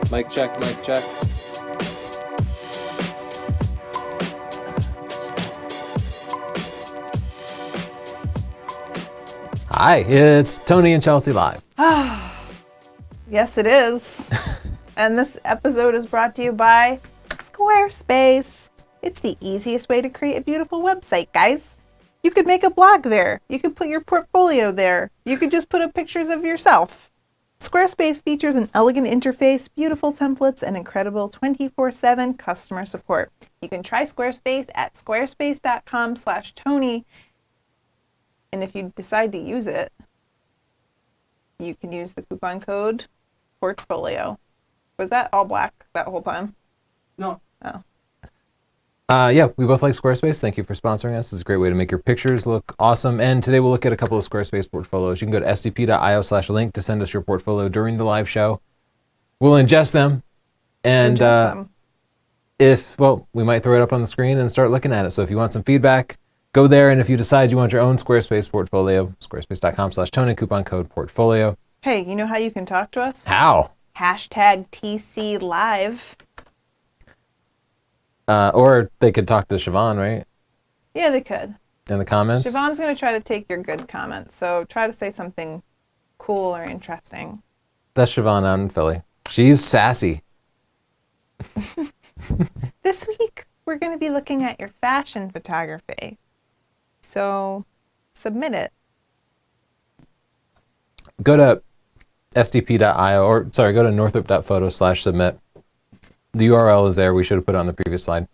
Mic check, mic check. Hi, it's Tony and Chelsea Live. Yes, it is. And this episode is brought to you by Squarespace. It's the easiest way to create a beautiful website, guys. You could make a blog there. You could put your portfolio there. You could just put up pictures of yourself. Squarespace features an elegant interface, beautiful templates, and incredible 24/7 customer support. You can try Squarespace at squarespace.com/Tony. And if you decide to use it, you can use the coupon code portfolio. Was that all black that whole time? No. Oh. Yeah, we both like Squarespace. Thank you for sponsoring us. It's a great way to make your pictures look awesome. And today we'll look at a couple of Squarespace portfolios. You can go to sdp.io/link to send us your portfolio during the live show. We'll ingest them. And we might throw it up on the screen and start looking at it. So if you want some feedback, go there. And if you decide you want your own Squarespace portfolio, squarespace.com/Tony, coupon code portfolio. Hey, you know how you can talk to us? How? Hashtag TC Live. Or they could talk to Siobhan, right? Yeah, they could. In the comments? Siobhan's going to try to take your good comments, so try to say something cool or interesting. That's Siobhan out in Philly. She's sassy. This week, we're going to be looking at your fashion photography. So, submit it. Go to sdp.io, or sorry, go to northrop.photo/submit. The URL is there. We should have put it on the previous slide.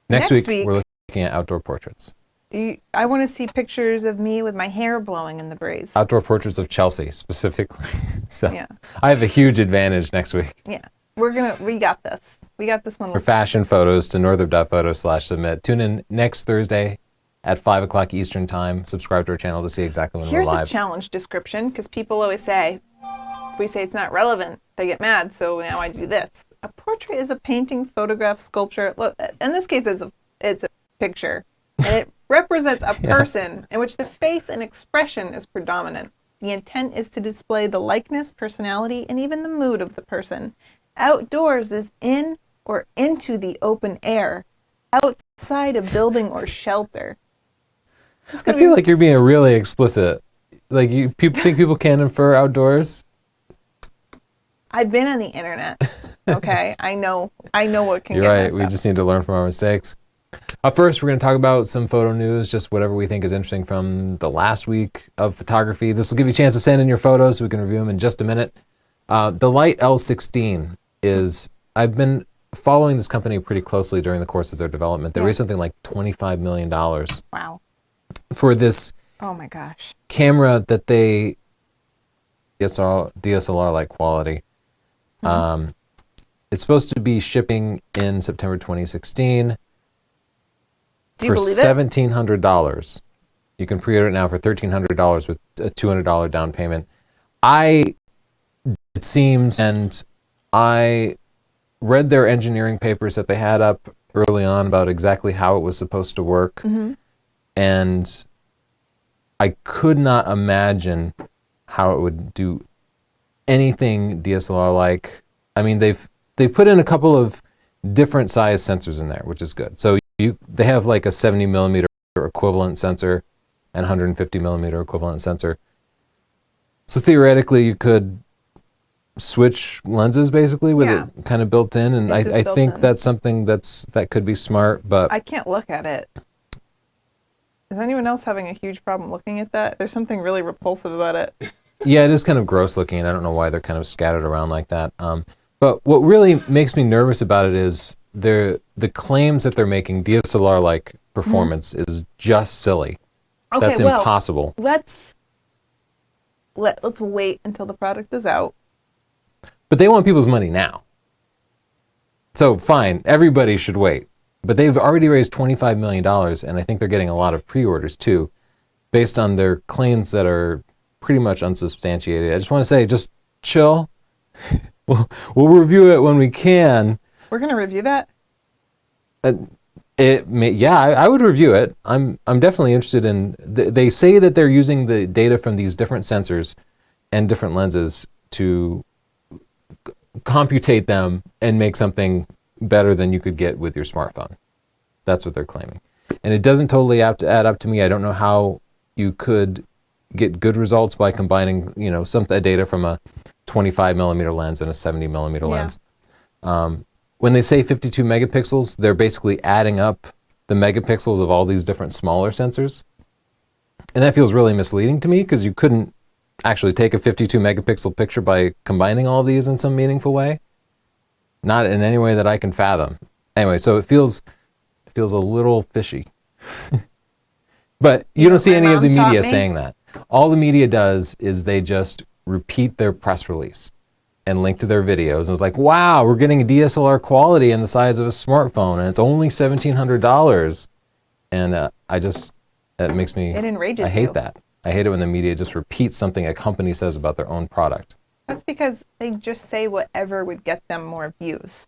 Next week, we're looking at outdoor portraits. I want to see pictures of me with my hair blowing in the breeze. Outdoor portraits of Chelsea, specifically. So yeah. I have a huge advantage next week. Yeah. We got this. We got this one. For fashion photos to northrop.photo/submit. Tune in next Thursday at 5 o'clock Eastern time. Subscribe to our channel to see exactly when we're live. Here's a challenge description, because people always say, if we say it's not relevant, they get mad, so now I do this. A portrait is a painting, photograph, sculpture. In this case, it's a picture. And it represents a person in which the face and expression is predominant. The intent is to display the likeness, personality, and even the mood of the person. Outdoors is in or into the open air, outside a building or shelter. I feel like you're being really explicit. Like, people think people can infer outdoors? I've been on the internet. Okay, I know what can. You're right. We just need to learn from our mistakes. Up first, we're going to talk about some photo news, just whatever we think is interesting from the last week of photography. This will give you a chance to send in your photos so we can review them in just a minute. The Light L16 is, I've been following this company pretty closely during the course of their development. They raised something like $25 million. Wow. For this. Oh my gosh. Camera that they, DSLR-like quality. Mm-hmm. It's supposed to be shipping in September 2016. Do you believe $1,700. You can pre-order it now for $1,300 with a $200 down payment. It seems, and I read their engineering papers that they had up early on about exactly how it was supposed to work. Mm-hmm. And I could not imagine how it would do anything DSLR-like. I mean, they've put in a couple of different size sensors in there, which is good. So they have like a 70 millimeter equivalent sensor and 150 millimeter equivalent sensor. So theoretically, you could switch lenses basically with it kind of built in, and I think that's something that could be smart. But I can't look at it. Is anyone else having a huge problem looking at that? There's something really repulsive about it. Yeah, it is kind of gross looking. I don't know why they're kind of scattered around like that. But what really makes me nervous about it is the claims that they're making, DSLR-like performance, is just silly. Okay, that's impossible. Let's wait until the product is out. But they want people's money now. So fine, everybody should wait. But they've already raised $25 million, and I think they're getting a lot of pre-orders too, based on their claims that are pretty much unsubstantiated. I just want to say, just chill. We'll review it when we can. We're going to review that? I would review it. I'm definitely interested in. They say that they're using the data from these different sensors and different lenses to computate them and make something better than you could get with your smartphone. That's what they're claiming. And it doesn't totally add up to me. I don't know how you could get good results by combining, some data from a 25 millimeter lens and a 70 millimeter lens. When they say 52 megapixels, they're basically adding up the megapixels of all these different smaller sensors. And that feels really misleading to me because you couldn't actually take a 52 megapixel picture by combining all of these in some meaningful way. Not in any way that I can fathom. Anyway, so it feels a little fishy. But you don't see any of the media saying that. All the media does is they just repeat their press release and link to their videos. And it's like, wow, we're getting a DSLR quality in the size of a smartphone, and it's only $1,700. And that makes me, it enrages I hate you. that. I hate it when the media just repeats something a company says about their own product. That's because they just say whatever would get them more views.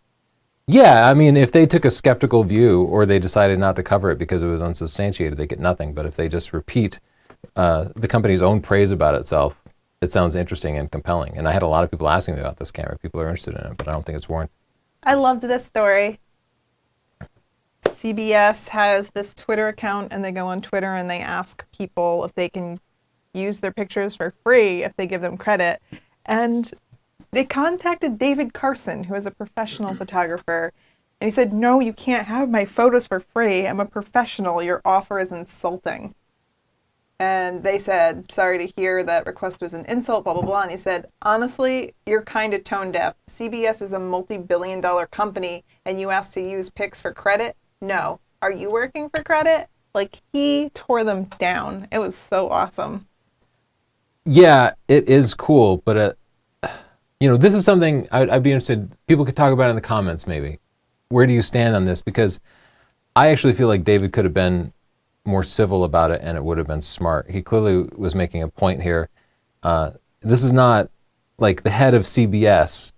Yeah, I mean, if they took a skeptical view or they decided not to cover it because it was unsubstantiated, they get nothing. But if they just repeat the company's own praise about itself, it sounds interesting and compelling. And I had a lot of people asking me about this camera. People are interested in it, but I don't think it's warranted. I loved this story. CBS has this Twitter account, and they go on Twitter and they ask people if they can use their pictures for free if they give them credit. And they contacted David Carson, who is a professional photographer. And he said, no, you can't have my photos for free. I'm a professional. Your offer is insulting. And they said, sorry to hear that request was an insult, blah, blah, blah. And he said, honestly, you're kind of tone deaf. CBS is a multi-billion-dollar company, and you asked to use pics for credit? No. Are you working for credit? Like, he tore them down. It was so awesome. Yeah, it is cool, but this is something I'd be interested. People could talk about it in the comments, maybe. Where do you stand on this? Because I actually feel like David could have been more civil about it, and it would have been smart. He clearly was making a point here. This is not like the head of CBS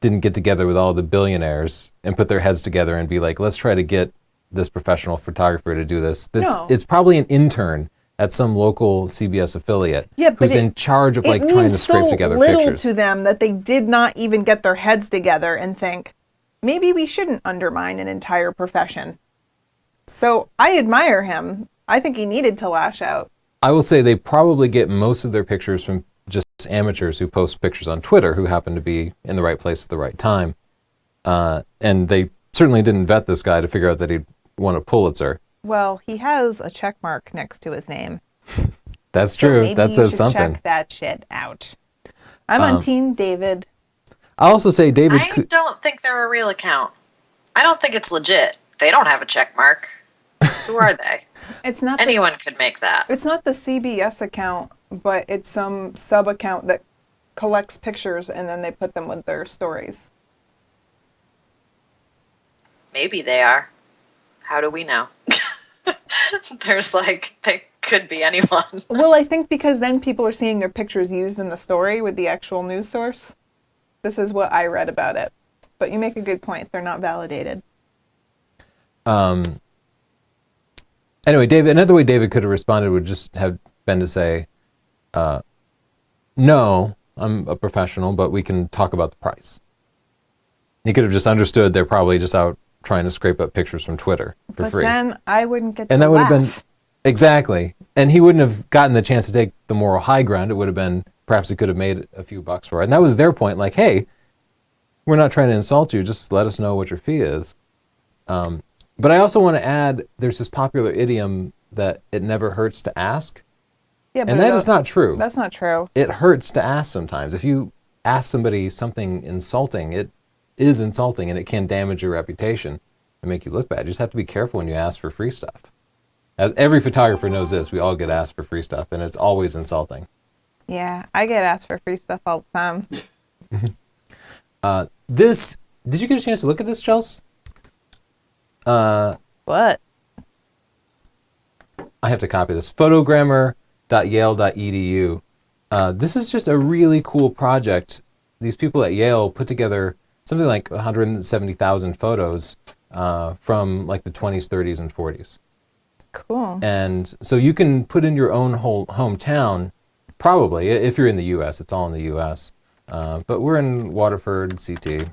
didn't get together with all the billionaires and put their heads together and be like, let's try to get this professional photographer to do this. No. It's probably an intern at some local CBS affiliate who's in charge of trying to scrape together pictures. It means so little pictures. to them that they did not even get their heads together and think, maybe we shouldn't undermine an entire profession. So I admire him. I think he needed to lash out. I will say they probably get most of their pictures from just amateurs who post pictures on Twitter who happen to be in the right place at the right time. And they certainly didn't vet this guy to figure out that he'd won a Pulitzer. Well, he has a check mark next to his name. That's So true. maybe That you says should something. check that shit out. I'm on Team David. I'll also say David... I don't think they're a real account. I don't think it's legit. They don't have a check mark. Who are they? It's not Anyone could make that. It's not the CBS account, but it's some sub account that collects pictures and then they put them with their stories. Maybe they are. How do we know? They could be anyone. Well, I think because then people are seeing their pictures used in the story with the actual news source. This is what I read about it. But you make a good point. They're not validated. Anyway, another way David could have responded would just have been to say, no, I'm a professional, but we can talk about the price. He could have just understood they're probably just out trying to scrape up pictures from Twitter for free. But then I wouldn't get And to that would have been, laugh. exactly. And he wouldn't have gotten the chance to take the moral high ground. It would have been, perhaps he could have made a few bucks for it. And that was their point, like, hey, we're not trying to insult you, just let us know what your fee is. But I also want to add, there's this popular idiom that it never hurts to ask. Yeah, but And that is not true. That's not true. It hurts to ask sometimes. If you ask somebody something insulting, it is insulting and it can damage your reputation and make you look bad. You just have to be careful when you ask for free stuff. As every photographer knows this, we all get asked for free stuff and it's always insulting. Yeah, I get asked for free stuff all the time. Did you get a chance to look at this, Chels? What? I have to copy this. Photogrammer.yale.edu. This is just a really cool project. These people at Yale put together something like 170,000 photos from like the 20s, 30s, and 40s. Cool. And so you can put in your own whole hometown, probably, if you're in the U.S., it's all in the U.S., But we're in Waterford, CT,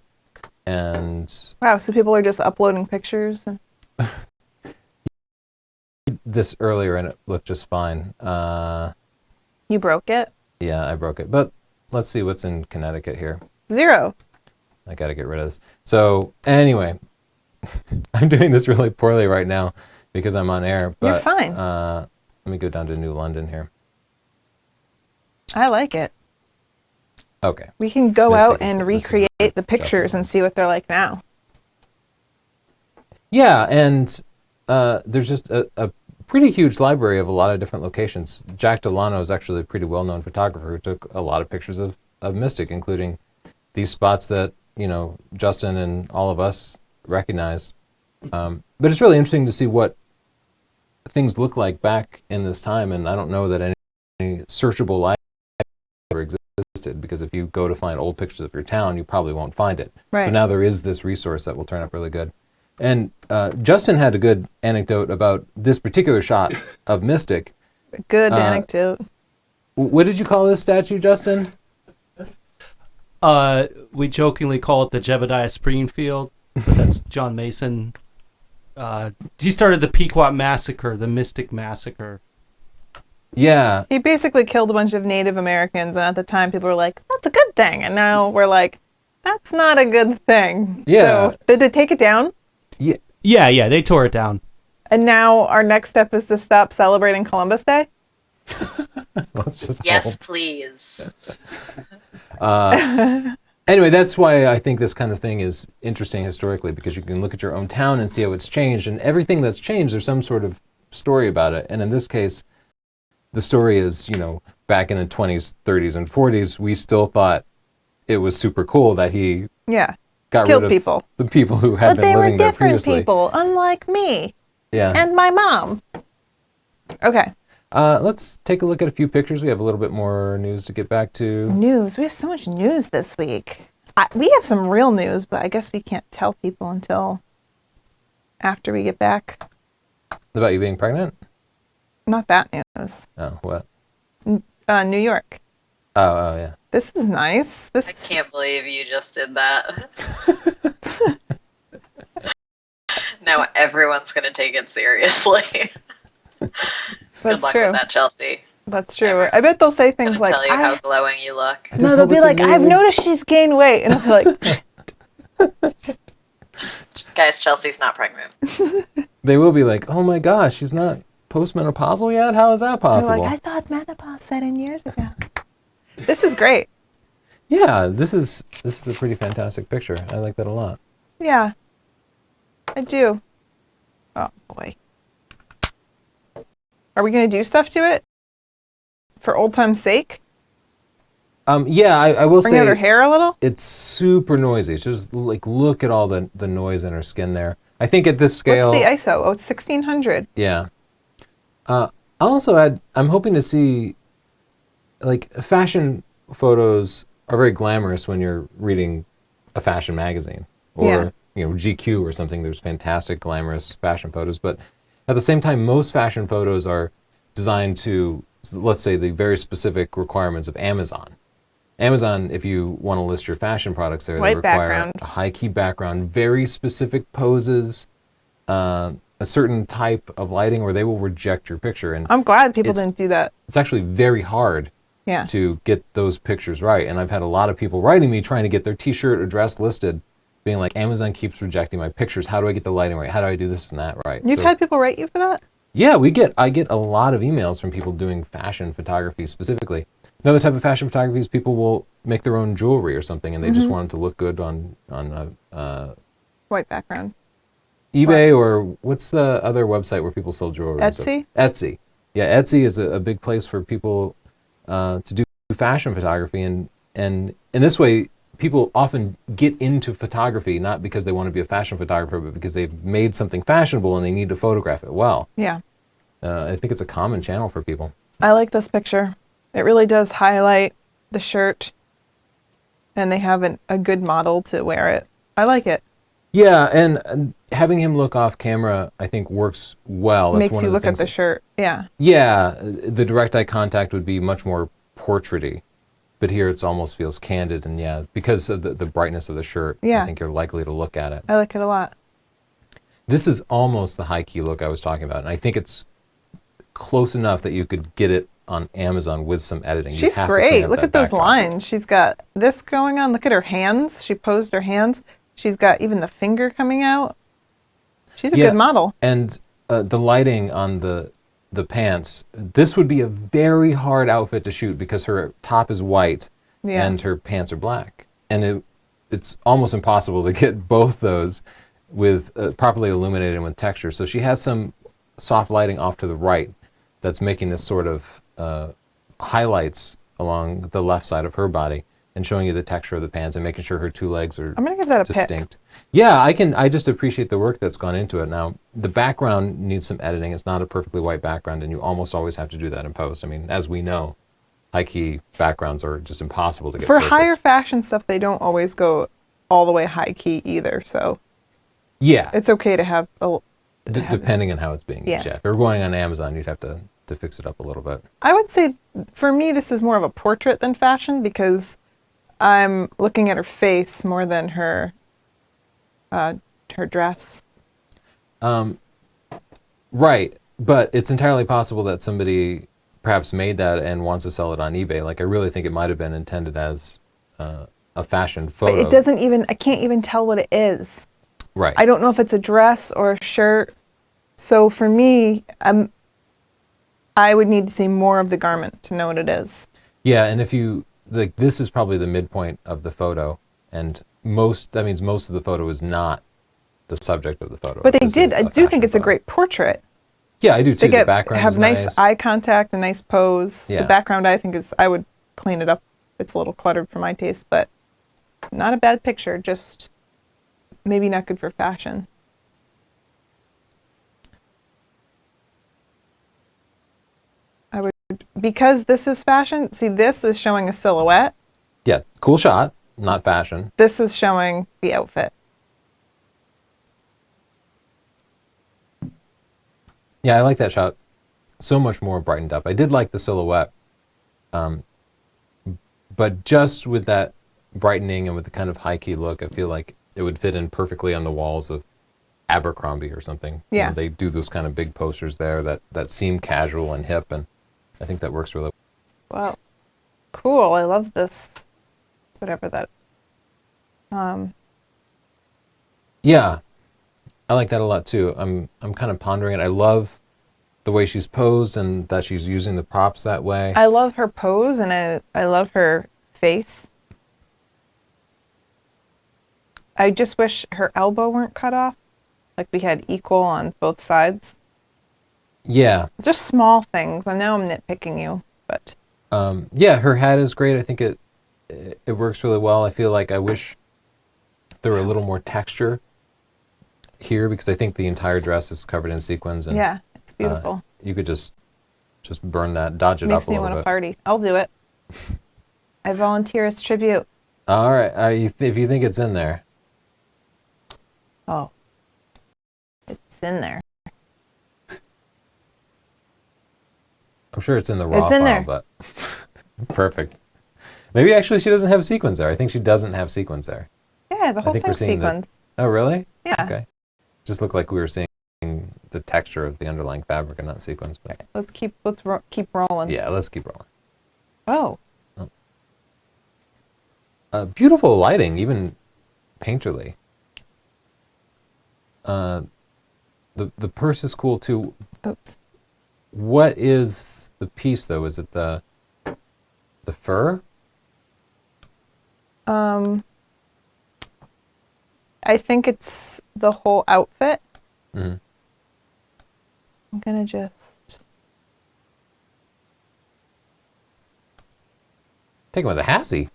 and Wow, so people are just uploading pictures. And this earlier and it looked just fine. you broke it? Yeah, I broke it. But let's see what's in Connecticut here. 0. I got to get rid of this. So anyway, I'm doing this really poorly right now because I'm on air. But, You're fine. Let me go down to New London here. I like it. Okay. We can go Mystic out is and good. This is recreate what the pictures Justin- and see what they're like now. Yeah, and there's just a pretty huge library of a lot of different locations. Jack Delano is actually a pretty well-known photographer who took a lot of pictures of Mystic, including these spots that, you know, Justin and all of us recognized. But it's really interesting to see what things look like back in this time, and I don't know that any searchable library ever existed, because if you go to find old pictures of your town, you probably won't find it. So Right. now there is this resource that will turn up really good. And Justin had a good anecdote about this particular shot of Mystic. Good anecdote. What did you call this statue, Justin? We jokingly call it the Jebediah Springfield, but that's John Mason. He started the Pequot Massacre, the Mystic Massacre. Yeah, He basically killed a bunch of Native Americans, and at the time people were like, that's a good thing. And now we're like, that's not a good thing. Yeah. So did they take it down? Yeah, they tore it down. And now our next step is to stop celebrating Columbus Day? let's just Yes, hope. please. Anyway, that's why I think this kind of thing is interesting historically, because you can look at your own town and see how it's changed, and everything that's changed, there's some sort of story about it. And in this case, the story is, you know, back in the 20s, 30s, and 40s, we still thought it was super cool that he Yeah. got Killed rid of people. the people who had But been they were living there different previously. people, unlike me Yeah. and my mom. Okay. Let's take a look at a few pictures. We have a little bit more news to get back to. News. We have so much news this week. We have some real news, but I guess we can't tell people until after we get back. About you being pregnant? Not that news. Oh, what? New York. Oh, yeah. This is nice. I This is can't believe you just did that. Now everyone's going to take it seriously. Good that's luck true. with that, Chelsea. That's true. I bet they'll say I'm things going to like, tell you how glowing you look. I no, just they'll hope be it's a like, I've new- noticed she's gained weight, and I'll be like, Guys, Chelsea's not pregnant. They will be like, oh my gosh, she's not postmenopausal yet? How is that they're possible? like, I thought menopause set in years ago. This is great. Yeah, this is a pretty fantastic picture. I like that a lot. Yeah, I do. Oh boy. Are we gonna do stuff to it for old time's sake? Yeah, I will Bring out her say hair a little. it's super noisy. Just like look at all the noise in her skin there. I think at this scale. What's the ISO? Oh, it's 1600. Yeah. I also I'm hoping to see, like, fashion photos are very glamorous when you're reading a fashion magazine or, Yeah. you know, GQ or something. There's fantastic glamorous fashion photos, but at the same time, most fashion photos are designed to, let's say, the very specific requirements of Amazon. Amazon, if you want to list your fashion products there, they White require background. a high key background, very specific poses, a certain type of lighting, or they will reject your picture. And I'm glad people It's- didn't do that. it's actually very hard Yeah. to get those pictures right. And I've had a lot of people writing me trying to get their t-shirt or dress listed, being like, Amazon keeps rejecting my pictures. How do I get the lighting right? How do I do this and that right? You've So- had people write you for that? Yeah, I get a lot of emails from people doing fashion photography specifically. Another type of fashion photography is people will make their own jewelry or something, and they Mm-hmm. just want it to look good on White background. eBay, or what's the other website where people sell jewelry? and stuff? Etsy? Etsy. Yeah, Etsy is a big place for people to do fashion photography, and in this way, people often get into photography not because they want to be a fashion photographer, but because they've made something fashionable and they need to photograph it well. Yeah. I think it's a common channel for people. I like this picture. It really does highlight the shirt, and they have a good model to wear it. I like it. Yeah, and having him look off camera, I think, works well. That's Makes one you of the look at things the that- shirt. Yeah. Yeah, the direct eye contact would be much more portraity. but here it's almost feels candid, and yeah, because of the brightness of the shirt, Yeah. I think you're likely to look at it. I like it a lot. This is almost the high key look I was talking about, and I think it's close enough that you could get it on Amazon with some editing. You She's have to clean great. up Look that at those background. lines. She's got this going on. Look at her hands. She posed her hands. She's got even the finger coming out. She's a Yeah. good model. And the lighting on the pants, this would be a very hard outfit to shoot because her top is white Yeah. and her pants are black. And it's almost impossible to get both those with properly illuminated and with texture. So she has some soft lighting off to the right that's making this sort of highlights along the left side of her body and showing you the texture of the pants and making sure her two legs are I'm going to give that a pick. distinct. Yeah, I just appreciate the work that's gone into it. Now, the background needs some editing. It's not a perfectly white background, and you almost always have to do that in post. I mean, as we know, high-key backgrounds are just impossible to get For perfect. higher fashion stuff, they don't always go all the way high key either. So Yeah, it's okay to have a. depending on how it's being used. Yeah. Yeah. If you're going on Amazon, you'd have to fix it up a little bit. I would say for me, this is more of a portrait than fashion because I'm looking at her face more than her dress. Right, but it's entirely possible that somebody perhaps made that and wants to sell it on eBay. Like, I really think it might have been intended as a fashion But photo. it doesn't even. I can't even tell what it is. Right. I don't know if it's a dress or a shirt. So for me, I would need to see more of the garment to know what it is. Yeah, and if you like, this is probably the midpoint of the photo, and that means most of the photo is not the subject of the photo. But they This did. is I a do fashion think it's a photo. great portrait. Yeah, I do too. They The background have is nice eye contact, a nice pose. Yeah. The background, I think, I would clean it up. It's a little cluttered for my taste, but not a bad picture. Just maybe not good for fashion. I would, because this is fashion. See, this is showing a silhouette. Yeah, cool shot, not fashion. This is showing the outfit. Yeah, I like that shot. So much more brightened up. I did like the silhouette, but just with that brightening and with the kind of high key look, I feel like it would fit in perfectly on the walls of Abercrombie or something. You Yeah. know, they do those kind of big posters there that seem casual and hip, and I think that works really well. Wow, cool! I love this. Whatever that is. Yeah, I like that a lot too. I'm kind of pondering it. I love the way she's posed and that she's using the props that way. I love her pose and I love her face. I just wish her elbow weren't cut off. Like we had equal on both sides. Yeah. Just small things. And now I'm nitpicking you, but Yeah, her hat is great. I think it works really well. I feel like I wish there were a little more texture here because I think the entire dress is covered in sequins. And, yeah, it's beautiful. you could just burn that, dodge it Makes up a me little want to bit. party. I'll do it. I volunteer as tribute. All right. If you think it's in there. Oh, it's in there. I'm sure it's in the raw It's in file, there. but perfect. Maybe actually she doesn't have sequins there. I think she doesn't have sequins there. Yeah, the whole think we're thing's seeing the- sequins. Oh, really? Yeah. Okay. Just looked like we were seeing the texture of the underlying fabric and not sequins. But Let's keep rolling. yeah, let's keep rolling. Oh, Beautiful lighting, even painterly. The purse is cool too. oops. What is the piece though? Is it the fur? I think it's the whole outfit. Mhm. I'm gonna just. Take it with a Hassie.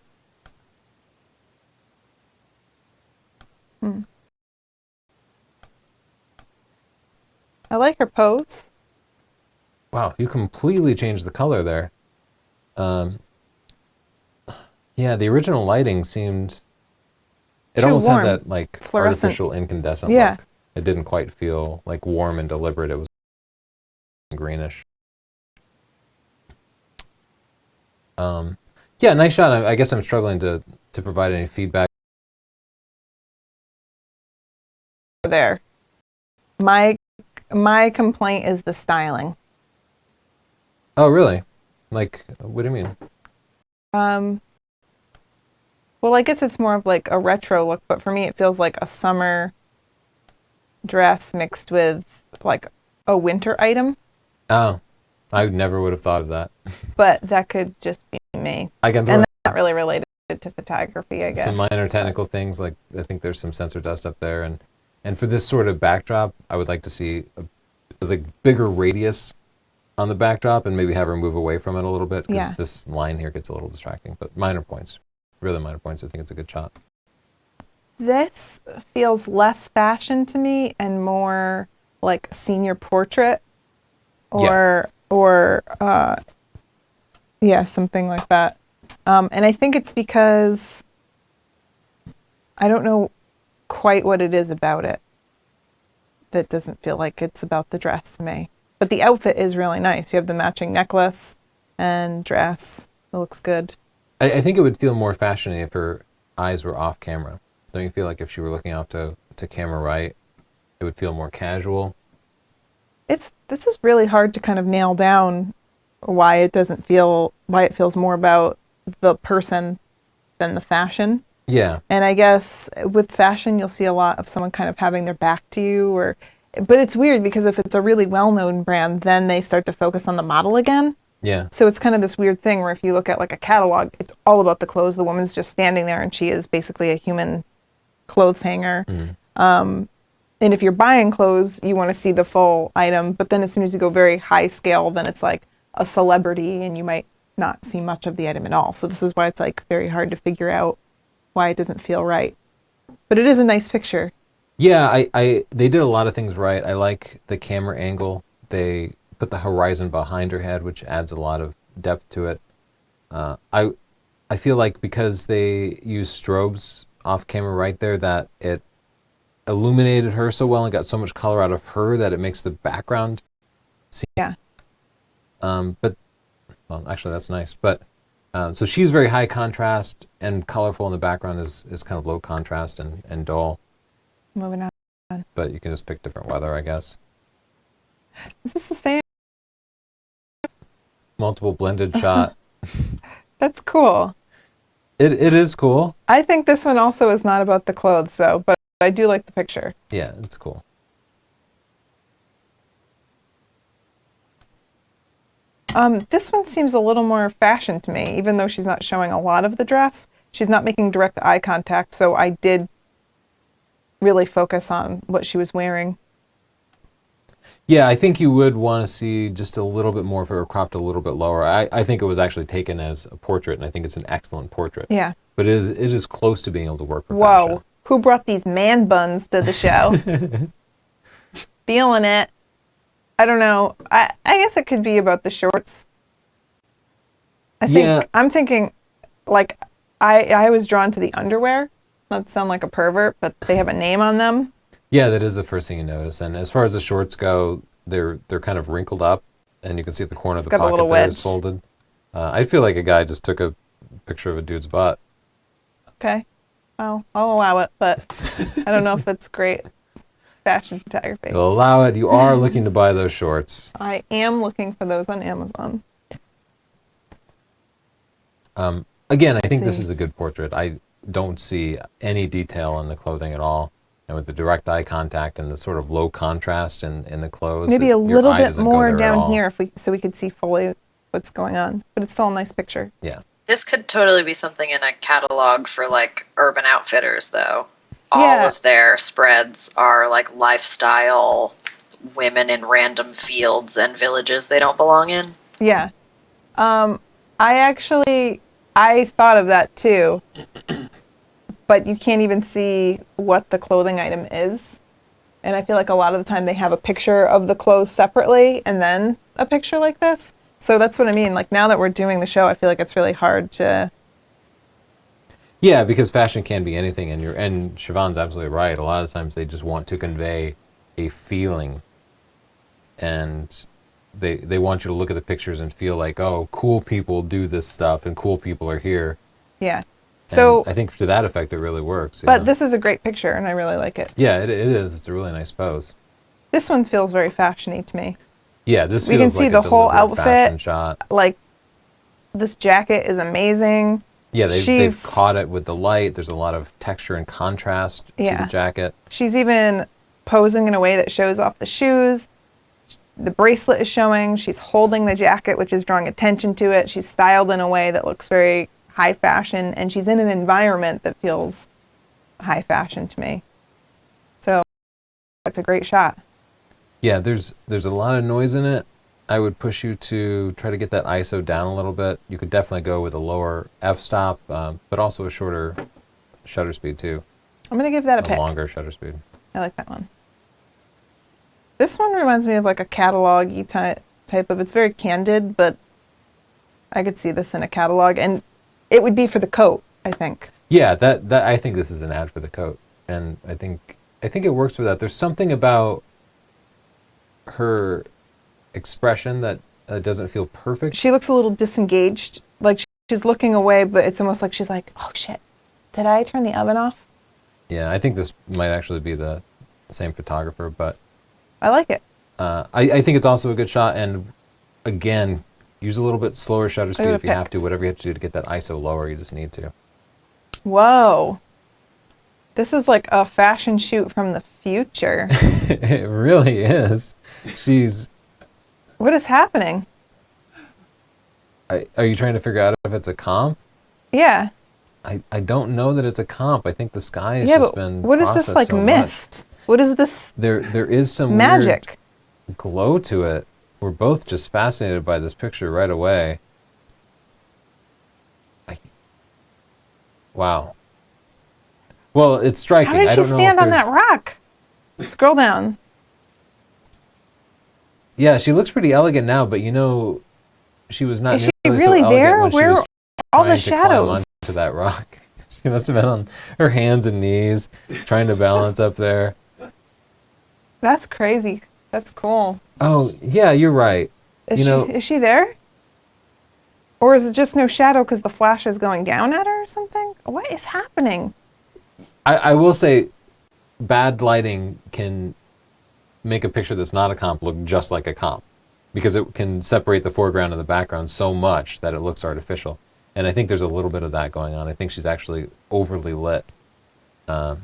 I like her pose. Wow, you completely changed the color there. Yeah, the original lighting seemed. It Too almost warm. had that like Fluorescent. artificial incandescent Yeah. look. It didn't quite feel like warm and deliberate. It was greenish. Yeah, nice shot. I guess I'm struggling to provide any feedback. There. My complaint is the styling. Oh, really? Like, what do you mean? Well, I guess it's more of like a retro look, but for me it feels like a summer dress mixed with like a winter item. Oh, I never would have thought of that. But that could just be me. I can throw And that's not really related to photography, I guess. some minor technical things, like I think there's some sensor dust up there, and for this sort of backdrop, I would like to see a like bigger radius on the backdrop, and maybe have her move away from it a little bit, because Yeah. this line here gets a little distracting. But minor points, really minor points. I think it's a good shot. This feels less fashion to me and more like senior portrait or yeah, something like that. And I think it's because I don't know quite what it is about it that doesn't feel like it's about the dress to me. But the outfit is really nice. You have the matching necklace and dress. It looks good. I think it would feel more fashiony if her eyes were off camera. Don't you feel like if she were looking off to camera right, it would feel more casual? This is really hard to kind of nail down why it feels more about the person than the fashion. Yeah. And I guess with fashion you'll see a lot of someone kind of having their back to you, but it's weird because if it's a really well-known brand, then they start to focus on the model again. Yeah. So it's kind of this weird thing where if you look at like a catalog, it's all about the clothes. The woman's just standing there and she is basically a human clothes hanger. Mm-hmm. And if you're buying clothes, you want to see the full item. But then as soon as you go very high scale, then it's like a celebrity and you might not see much of the item at all. So this is why it's like very hard to figure out why it doesn't feel right. But it is a nice picture. Yeah, they did a lot of things right. I like the camera angle. They put the horizon behind her head, which adds a lot of depth to it. I feel like because they used strobes off camera right there, that it illuminated her so well and got so much color out of her that it makes the background seem. Yeah. But well, actually that's nice. But so she's very high contrast and colorful, and the background is kind of low contrast and dull. Moving on. But you can just pick different weather, I guess. Is this the same? Multiple blended shot. That's cool. It is cool. I think this one also is not about the clothes, though, but I do like the picture. Yeah, it's cool. This one seems a little more fashion to me, even though she's not showing a lot of the dress. She's not making direct eye contact, so I did really focus on what she was wearing. Yeah, I think you would want to see just a little bit more if it were cropped a little bit lower. I think it was actually taken as a portrait, and I think it's an excellent portrait. Yeah. But it is close to being able to work for Whoa. fashion. Who brought these man buns to the show? Feeling it. I don't know. I guess it could be about the shorts. I'm thinking, like, I was drawn to the underwear. Not to sound like a pervert, but they have a name on them. Yeah, that is the first thing you notice. And as far as the shorts go, they're kind of wrinkled up, and you can see at the corner of the got a pocket little there wedge. is folded. I feel like a guy just took a picture of a dude's butt. Okay. Well, I'll allow it, but I don't know if it's great fashion photography. You'll allow it. You are looking to buy those shorts. I am looking for those on Amazon. Again, I think this see. is a good portrait. I don't see any detail in the clothing at all. And with the direct eye contact and the sort of low contrast in the clothes. Maybe a your little eye bit doesn't go more there at down all. here so we could see fully what's going on. But it's still a nice picture. Yeah. This could totally be something in a catalog for like Urban Outfitters, though. All Yeah. of their spreads are like lifestyle women in random fields and villages they don't belong in. Yeah. I thought of that too. But you can't even see what the clothing item is. And I feel like a lot of the time they have a picture of the clothes separately and then a picture like this. So that's what I mean. Like now that we're doing the show, I feel like it's really hard to. Yeah, because fashion can be anything, and Siobhan's absolutely right. A lot of times they just want to convey a feeling, and they want you to look at the pictures and feel like, oh, cool people do this stuff and cool people are here. Yeah. So, And I think to that effect, it really works. but this is a great picture, and I really like it. Yeah, it is. It's a really nice pose. This one feels very fashiony to me. Yeah, this We feels can see like the a whole deliberate fashion outfit. shot. Like, this jacket is amazing. Yeah, they've She's- caught it with the light. There's a lot of texture and contrast to Yeah. the jacket. She's even posing in a way that shows off the shoes. The bracelet is showing. She's holding the jacket, which is drawing attention to it. She's styled in a way that looks very high fashion, and she's in an environment that feels high fashion to me. So that's a great shot. Yeah, there's a lot of noise in it. I would push you to try to get that ISO down a little bit. You could definitely go with a lower f-stop, but also a shorter shutter speed too. I'm going to give that a A pick. longer shutter speed. I like that one. This one reminds me of like a catalog-y type of, it's very candid, but I could see this in a catalog, and it would be for the coat, I think. Yeah, that I think this is an ad for the coat, and I think it works for that. There's something about her expression that doesn't feel perfect. She looks a little disengaged, like she's looking away, but it's almost like she's like, oh shit, did I turn the oven off? Yeah, I think this might actually be the same photographer, but I like it. I think it's also a good shot. And again, use a little bit slower shutter speed gonna if you pick. have to. Whatever you have to do to get that ISO lower, you just need to. Whoa. This is like a fashion shoot from the future. It really is. She's. What is happening? Are you trying to figure out if it's a comp? Yeah. I don't know that it's a comp. I think the sky has Yeah, just but been what is this processed like so much. mist? What is this There is some magic? weird glow to it. We're both just fascinated by this picture right away. Wow. Well, it's striking. How did I she don't know if stand on there's- that rock? Scroll down. Yeah, she looks pretty elegant now, but she was not Is she nearly really so elegant there? when she Where was are all the trying to climb shadows? onto that rock. She must have been on her hands and knees trying to balance up there. That's crazy. That's cool. Oh, yeah, you're right. Is she there? Or is it just no shadow because the flash is going down at her or something? What is happening? I will say bad lighting can make a picture that's not a comp look just like a comp because it can separate the foreground and the background so much that it looks artificial. And I think there's a little bit of that going on. I think she's actually overly lit. A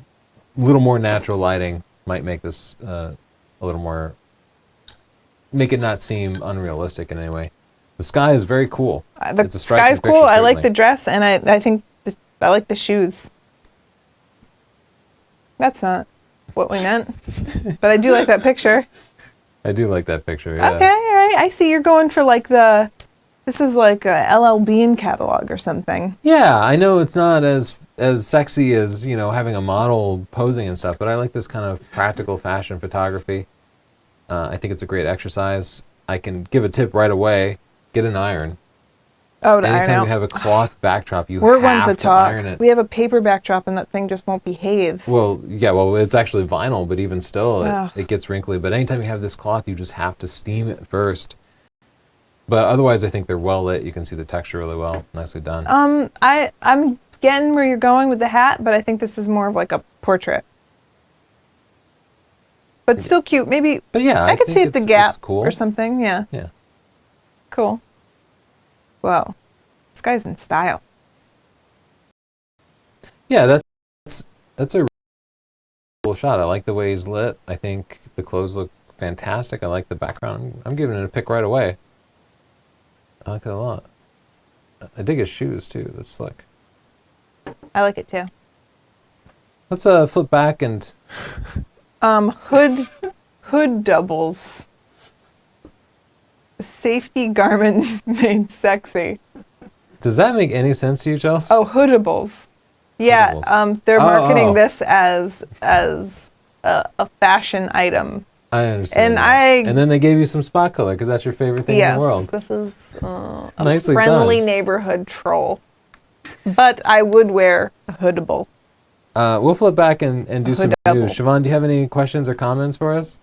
little more natural lighting might make this a little more, make it not seem unrealistic in any way. The sky is very cool. The It's a striking sky's cool. picture, I like the certainly. dress, and I think I like the shoes. That's not what we meant, but I do like that picture. I do like that picture, yeah. Okay, all right. I see you're going for like this is like a LL Bean catalog or something. Yeah, I know it's not as sexy as, having a model posing and stuff, but I like this kind of practical fashion photography. I think it's a great exercise. I can give a tip right away. Get an iron. Oh, to iron Anytime out. you have a cloth backdrop, you We're have one to iron talk. it. We have a paper backdrop, and that thing just won't behave. Well, it's actually vinyl, but even still, Ugh. it gets wrinkly. But anytime you have this cloth, you just have to steam it first. But otherwise, I think they're well lit. You can see the texture really well. Nicely done. I'm getting where you're going with the hat, but I think this is more of like a portrait. But still cute. Maybe But yeah, I could think see at the it's Gap cool. or something. Yeah, Yeah. cool. Whoa, this guy's in style. Yeah, that's a cool shot. I like the way he's lit. I think the clothes look fantastic. I like the background. I'm giving it a pick right away. I like that a lot. I dig his shoes too. That's slick. I like it too. Let's flip back and Hood doubles. Safety garment made sexy. does that make any sense to you, Chelsea? Oh, hoodables. Yeah, Hoodables. they're marketing Oh. this as a fashion item. I understand. And that. And then they gave you some spot color because that's your favorite thing in Yes, the world. this is a Nicely friendly done. neighborhood troll. But I would wear a hoodable. We'll flip back and do some Hoodable. news. Siobhan, do you have any questions or comments for us?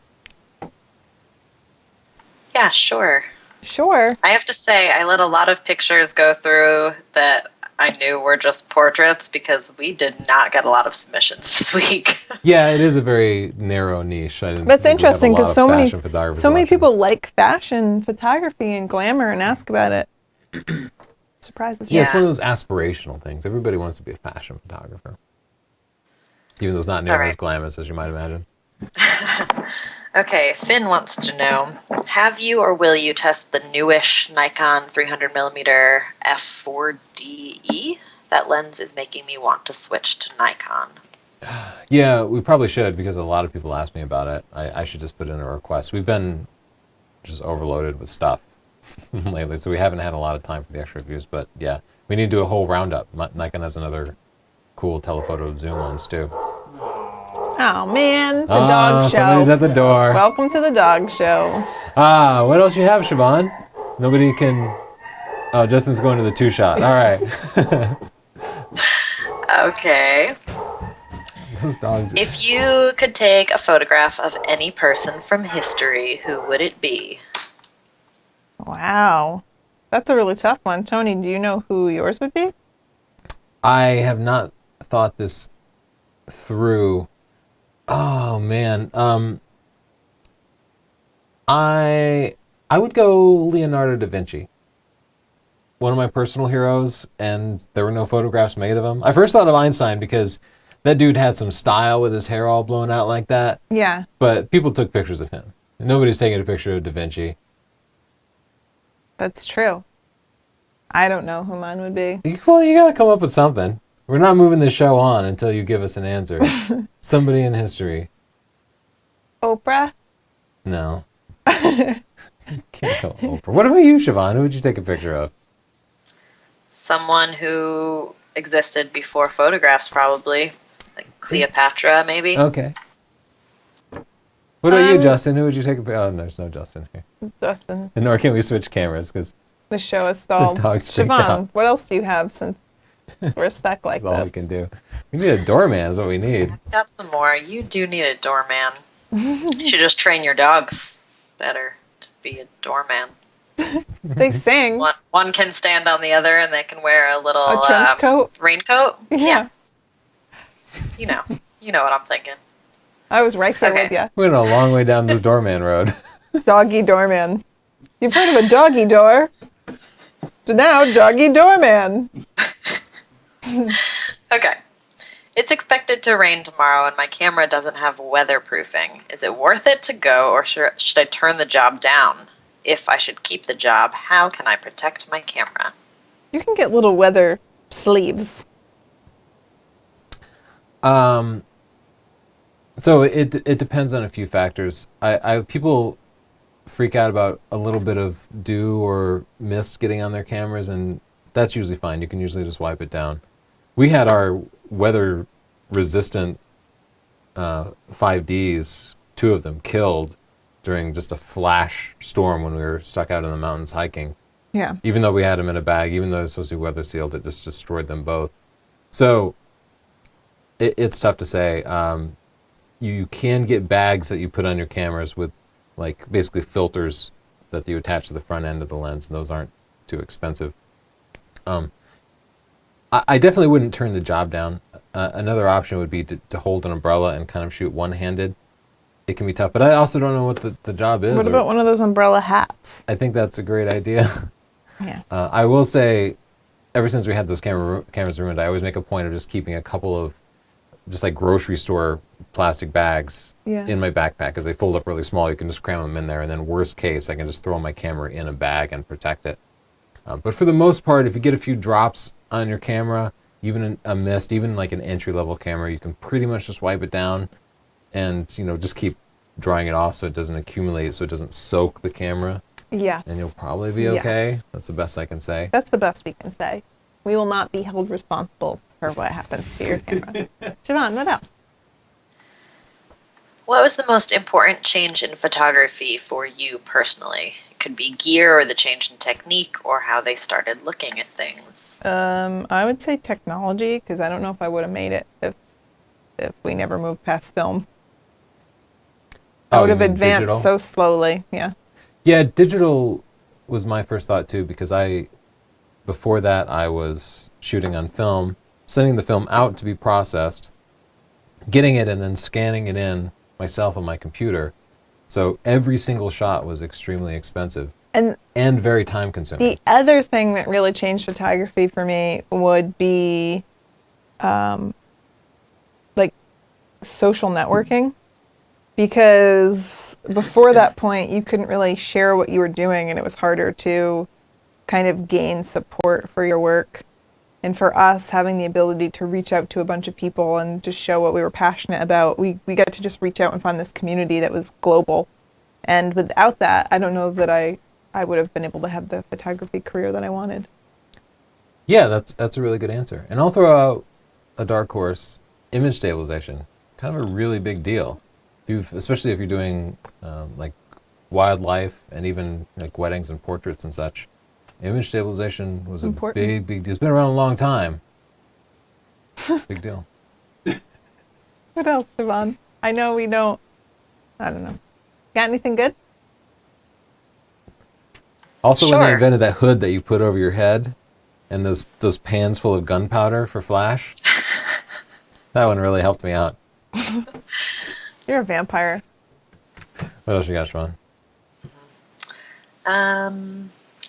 Yeah, sure. Sure. I have to say, I let a lot of pictures go through that I knew were just portraits because we did not get a lot of submissions this week. Yeah, it is a very narrow niche. I didn't That's think we'd have a interesting lot because of so many fashion photographers so many watching. people like fashion photography and glamour and ask about it. Surprises me. Yeah, it's one Yeah. of those aspirational things. Everybody wants to be a fashion photographer, even though it's not near All right. as glamorous as you might imagine. Okay, Finn wants to know, have you or will you test the newish Nikon 300mm f4DE? That lens is making me want to switch to Nikon. Yeah, we probably should because a lot of people ask me about it. I should just put in a request. We've been just overloaded with stuff lately, so we haven't had a lot of time for the extra reviews. But yeah, we need to do a whole roundup. Nikon has another cool telephoto zoom lens too. Oh man, the dog show. Somebody's at the door. Welcome to the dog show. What else you have, Siobhan? Nobody can. Oh, Justin's going to the two shot. All right. Okay. Those dogs. If you could take a photograph of any person from history, who would it be? Wow, that's a really tough one. Tony, do you know who yours would be? I have not thought this through. Oh man. I would go Leonardo da Vinci. One of my personal heroes, and there were no photographs made of him. I first thought of Einstein because that dude had some style with his hair all blown out like that, Yeah, but people took pictures of him. Nobody's taking a picture of Da Vinci. that's true. I don't know who mine would be. Well, you gotta come up with something. We're not moving the show on until you give us an answer. Somebody in history. Oprah? No. Can't go Oprah. What about you, Siobhan? Who would you take a picture of? Someone who existed before photographs, probably. Like Cleopatra, maybe? Okay. What about you, Justin? Who would you take a picture of? Oh, there's no Justin here. Justin, And nor can we switch cameras because the show is stalled. dog's freaked Siobhan, out. what else do you have since we're stuck like that's all we this? can do. We need a doorman is what we need. Got some more. You do need a doorman. You should just train your dogs better to be a doorman. They sing. One can stand on the other and they can wear a little A trench coat? raincoat. Yeah. You know what I'm thinking. I was right there Okay. with you. We went a long way down this doorman road. Doggy doorman. You've heard of a doggy door. So now, doggy doorman. Okay. It's expected to rain tomorrow and my camera doesn't have weatherproofing. Is it worth it to go or should I turn the job down? If I should keep the job, how can I protect my camera? You can get little weather sleeves. So it depends on a few factors. People freak out about a little bit of dew or mist getting on their cameras, and that's usually fine. You can usually just wipe it down. We had our weather resistant 5Ds, two of them, killed during just a flash storm when we were stuck out in the mountains hiking. Yeah. Even though we had them in a bag, even though it was supposed to be weather sealed, it just destroyed them both. So it's tough to say. You can get bags that you put on your cameras with like basically filters that you attach to the front end of the lens, and those aren't too expensive. I definitely wouldn't turn the job down. Another option would be to hold an umbrella and kind of shoot one-handed. It can be tough, but I also don't know what the job is. What or- about one of those umbrella hats? I think that's a great idea. Yeah. I will say, ever since we had those cameras ruined, I always make a point of just keeping a couple of just like grocery store plastic bags Yeah. in my backpack because they fold up really small. You can just cram them in there, and then worst case, I can just throw my camera in a bag and protect it. But for the most part, if you get a few drops on your camera, even a mist, even like an entry-level camera, you can pretty much just wipe it down and just keep drying it off so it doesn't accumulate, so it doesn't soak the camera, Yes. and you'll probably be okay. Yes. That's the best I can say. That's the best we can say. We will not be held responsible for what happens to your camera. Siobhan, what else? What was the most important change in photography for you personally? It could be gear or the change in technique or how they started looking at things. I would say technology, because I don't know if I would have made it if we never moved past film. I Oh, would you have mean advanced digital? so slowly. Yeah. Yeah, digital was my first thought too, because before that, I was shooting on film, sending the film out to be processed, getting it and then scanning it in myself on my computer. So every single shot was extremely expensive And and very time consuming. the other thing that really changed photography for me would be like social networking. Because before that point, you couldn't really share what you were doing, and it was harder to kind of gain support for your work. And for us, having the ability to reach out to a bunch of people and just show what we were passionate about, we got to just reach out and find this community that was global. And without that, I don't know that I would have been able to have the photography career that I wanted. Yeah, that's a really good answer. And I'll throw out a dark horse: image stabilization. Kind of a really big deal. Especially if you're doing like wildlife and even like weddings and portraits and such. Image stabilization was Important. a big deal. It's been around a long time. Big deal. What else, Siobhan? I know we don't. I don't know. Got anything good? Also, when they Sure. invented that hood that you put over your head and those pans full of gunpowder for flash, that one really helped me out. You're a vampire. What else you got, Siobhan?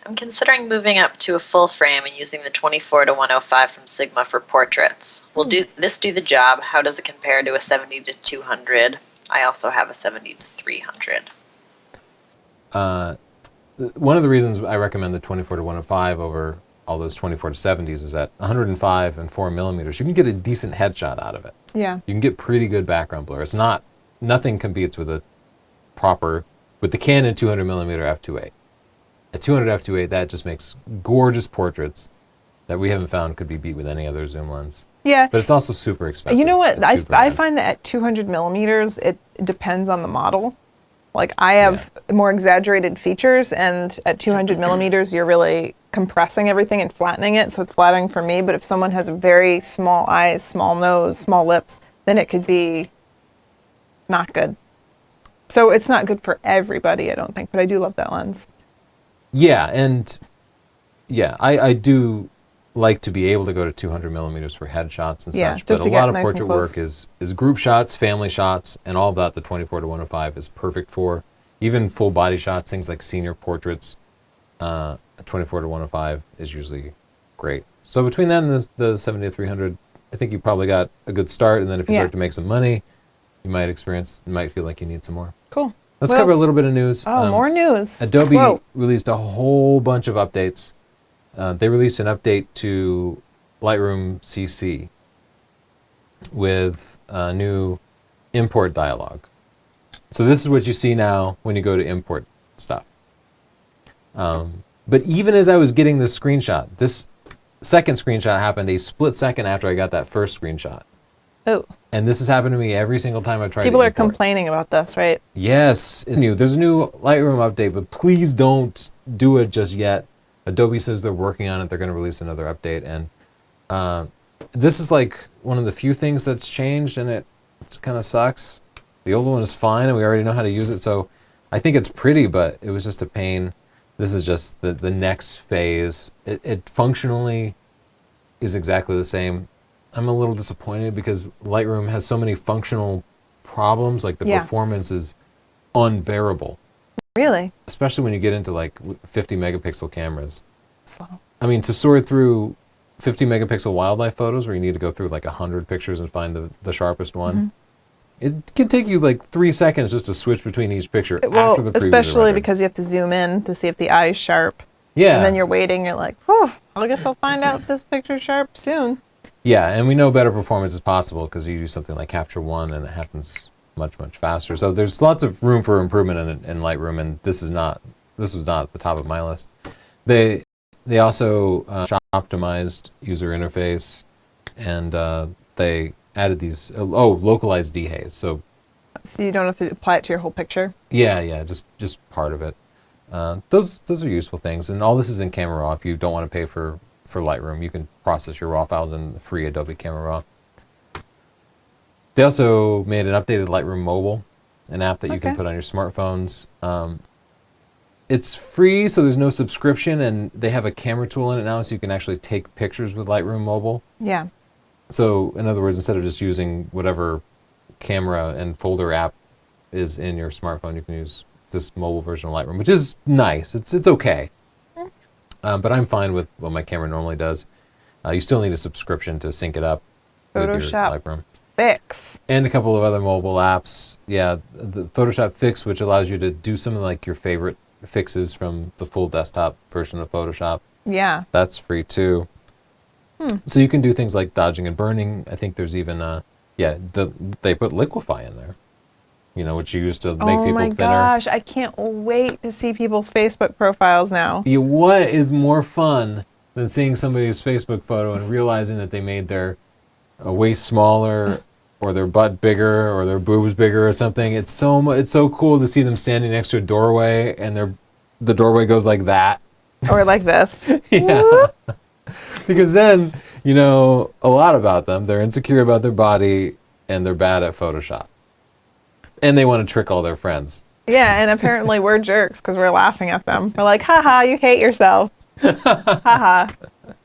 I'm considering moving up to a full frame and using the 24 to 105 from Sigma for portraits. Will do the job? How does it compare to a 70 to 200? I also have a 70 to 300. One of the reasons I recommend the 24 to 105 over all those 24 to 70s is that 105 and 4 millimeters, you can get a decent headshot out of it. Yeah. You can get pretty good background blur. Nothing competes with the Canon 200 millimeter f2.8. At 200 f2.8, that just makes gorgeous portraits that we haven't found could be beat with any other zoom lens. Yeah. But it's also super expensive. You know what? at I $2,000. find that at 200 millimeters, it depends on the model. Like I have more exaggerated features, and at 200 millimeters, you're really compressing everything and flattening it, so it's flattering for me. But if someone has very small eyes, small nose, small lips, then it could be not good. So it's not good for everybody, I don't think. But I do love that lens. Yeah, and I do like to be able to go to 200 millimeters for headshots and Yeah, such. just But to a get lot of nice and portrait close. work is group shots, family shots, and all of that. The 24 to 105 is perfect for. Even full body shots, things like senior portraits. 24 to 105 is usually great. So between that and the 70 to 300, I think you probably got a good start. And then if you Yeah. start to make some money, you might feel like you need some more. Cool. Let's What cover a else? little bit of news. Oh, more news. Adobe Whoa. released a whole bunch of updates. They released an update to Lightroom CC with a new import dialog. So this is what you see now when you go to import stuff. But even as I was getting this screenshot, this second screenshot happened a split second after I got that first screenshot. Oh, And this has happened to me every single time I've tried people to are import. complaining about this, right? Yes, it's new. There's a new Lightroom update, but please don't do it just yet. Adobe says they're working on it. They're going to release another update, and this is like one of the few things that's changed, and it kind of sucks. The old one is fine, and we already know how to use it, so I think it's pretty, but it was just a pain. This is just the next phase. It functionally is exactly the same. I'm a little disappointed because Lightroom has so many functional problems, like the Yeah. performance is unbearable, Really? especially when you get into like 50 megapixel cameras. Slow. I mean, to sort through 50 megapixel wildlife photos where you need to go through like 100 pictures and find the sharpest one, it can take you like 3 seconds just to switch between each picture Well, after the previews are especially rendered. because you have to zoom in to see if the eye's sharp. Yeah. And then you're waiting, you're like, whew, I guess I'll find out if this picture's sharp soon. Yeah, and we know better performance is possible because you do something like Capture One and it happens much, much faster. So there's lots of room for improvement in Lightroom, and this was not at the top of my list. They also optimized user interface, and they added these localized dehaze. So So you don't have to apply it to your whole picture. yeah, just part of it. Those are useful things, and all this is in Camera Raw. If you don't want to pay for Lightroom, you can process your raw files in the free Adobe Camera Raw. They also made an updated Lightroom Mobile, an app that you can Okay. put on your smartphones. it's free, so there's no subscription, and they have a camera tool in it now, so you can actually take pictures with Lightroom Mobile. Yeah. So, in other words, instead of just using whatever camera and folder app is in your smartphone, you can use this mobile version of Lightroom, which is nice. It's okay. But I'm fine with what my camera normally does. You still need a subscription to sync it up with your Photoshop Lightroom. Fix. And a couple of other mobile apps. Yeah, the Photoshop Fix, which allows you to do some of like your favorite fixes from the full desktop version of Photoshop. Yeah. That's free too. So you can do things like dodging and burning. I think there's even they put Liquify in there. You know, which you use to make Oh people my thinner. gosh, I can't wait to see people's Facebook profiles now. Yeah, what is more fun than seeing somebody's Facebook photo and realizing that they made their waist smaller or their butt bigger or their boobs bigger or something? It's so cool to see them standing next to a doorway and the doorway goes like that. Or like this. Yeah. Because then you know a lot about them. They're insecure about their body and they're bad at Photoshop. And they want to trick all their friends. Yeah, and apparently we're jerks because we're laughing at them. We're like, haha, you hate yourself. Haha.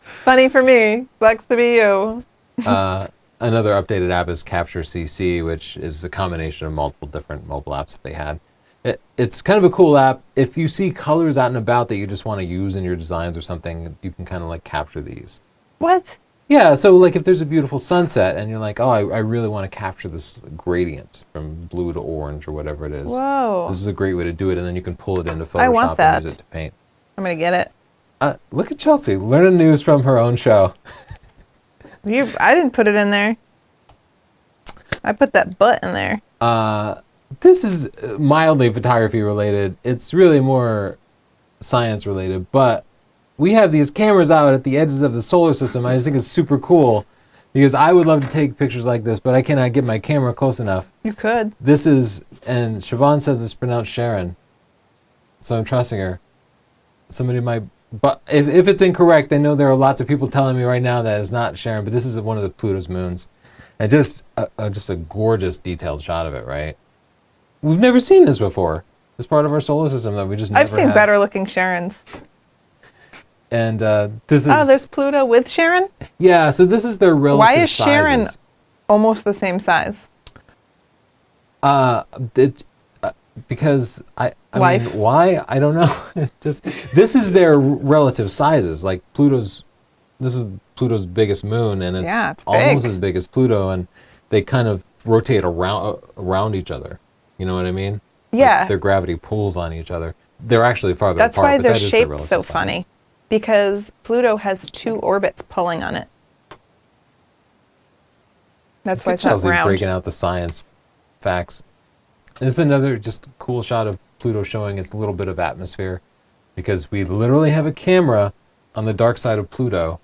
Funny for me. Sucks to be you. Another updated app is Capture CC, which is a combination of multiple different mobile apps that they had. It's kind of a cool app. If you see colors out and about that you just want to use in your designs or something, you can kind of like capture these. What? Yeah, so like if there's a beautiful sunset and you're like, oh, I really want to capture this gradient from blue to orange or whatever it is. Whoa. This is a great way to do it, and then you can pull it into Photoshop I want that. and use it to paint. I'm going to get it. Look at Chelsea, learning news from her own show. I didn't put it in there. I put that butt in there. This is mildly photography related. It's really more science related, but we have these cameras out at the edges of the solar system. I just think it's super cool because I would love to take pictures like this, but I cannot get my camera close enough. You could. This is, and Siobhan says it's pronounced Sharon, so I'm trusting her. Somebody might, but if it's incorrect, I know there are lots of people telling me right now that it's not Sharon, but this is one of the Pluto's moons. And just a gorgeous detailed shot of it, right? We've never seen this before. It's part of our solar system that we just never I've seen had. better looking Sharons. And this is... Oh, there's Pluto with Sharon? Yeah, so this is their relative Why is Sharon sizes. almost the same size? Because I Life. mean, why? I don't know. Just this is their relative sizes. Like this is Pluto's biggest moon, and it's almost big. as big as Pluto, and they kind of rotate around each other. You know what I mean? Yeah. Like their gravity pulls on each other. They're actually farther That's apart. why but their that is shape's relative so size. funny. Because Pluto has two orbits pulling on it. That's why it's not Chelsea round. breaking out the science facts. This is another just cool shot of Pluto showing its little bit of atmosphere, because we literally have a camera on the dark side of Pluto,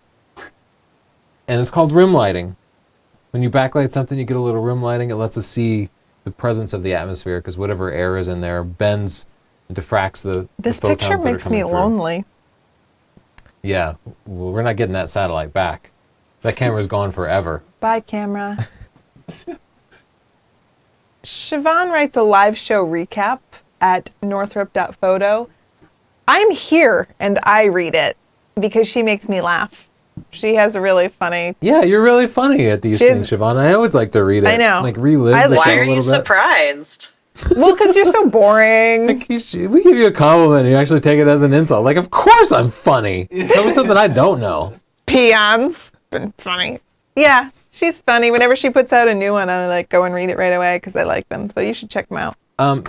and it's called rim lighting. When you backlight something, you get a little rim lighting. It lets us see the presence of the atmosphere, because whatever air is in there bends and diffracts the This photons picture that are makes me coming through. lonely. Yeah, well, we're not getting that satellite back. That camera's gone forever. Bye, camera. Siobhan writes a live show recap at northrop.photo. I'm here and I read it because she makes me laugh. She has a really funny... Yeah, you're really funny at these She's- things, Siobhan. I always like to read it. I know. Like relive I the like- show Why a are little you bit. surprised? Well, because you're so boring. Like we give you a compliment and you actually take it as an insult. Like, of course I'm funny. Tell me something I don't know. Peons. Been funny. Yeah, she's funny. Whenever she puts out a new one, I like go and read it right away because I like them. So you should check them out.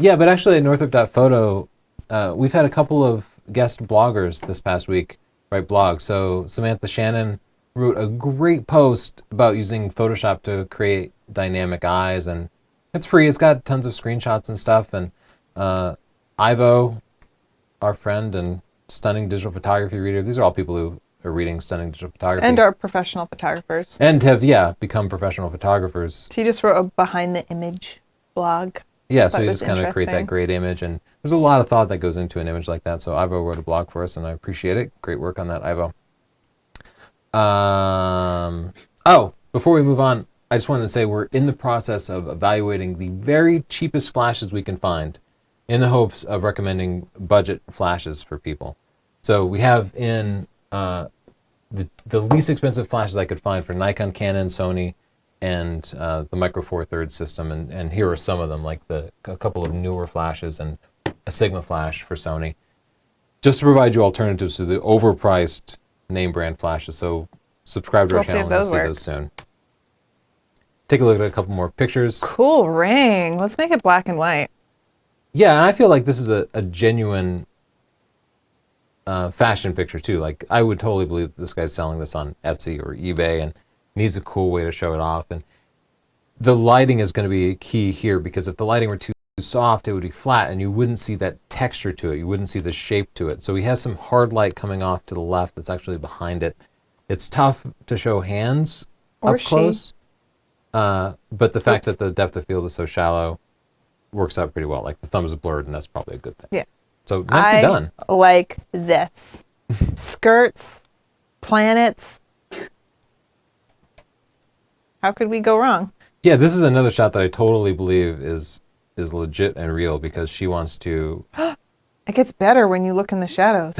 Yeah, but actually at northrop.photo, we've had a couple of guest bloggers this past week write blogs. So Samantha Shannon wrote a great post about using Photoshop to create dynamic eyes, and it's free. It's got tons of screenshots and stuff. And Ivo, our friend and stunning digital photography reader, these are all people who are reading stunning digital photography. And are professional photographers. And have, become professional photographers. She just wrote a behind the image blog. Yeah, Thought so it you was just kind of create that interesting. great image, and there's a lot of thought that goes into an image like that. So Ivo wrote a blog for us, and I appreciate it. Great work on that, Ivo. Before we move on, I just wanted to say we're in the process of evaluating the very cheapest flashes we can find in the hopes of recommending budget flashes for people. So we have in the least expensive flashes I could find for Nikon, Canon, Sony, and the Micro Four Thirds system, and here are some of them, like a couple of newer flashes and a Sigma flash for Sony, just to provide you alternatives to the overpriced name brand flashes. So subscribe to our We'll see channel if and you'll those see work. those soon. Take a look at a couple more pictures. Cool ring. Let's make it black and white. Yeah, and I feel like this is a genuine fashion picture too. Like, I would totally believe that this guy's selling this on Etsy or eBay and needs a cool way to show it off. And the lighting is going to be key here, because if the lighting were too soft, it would be flat and you wouldn't see that texture to it. You wouldn't see the shape to it. So he has some hard light coming off to the left that's actually behind it. It's tough to show hands Or up she. close, but the fact Oops. that the depth of field is so shallow works out pretty well. Like, the thumb is blurred, and that's probably a good thing. Yeah. So nicely I done. like this. Skirts, planets. How could we go wrong? Yeah, this is another shot that I totally believe is legit and real, because she wants to It gets better when you look in the shadows.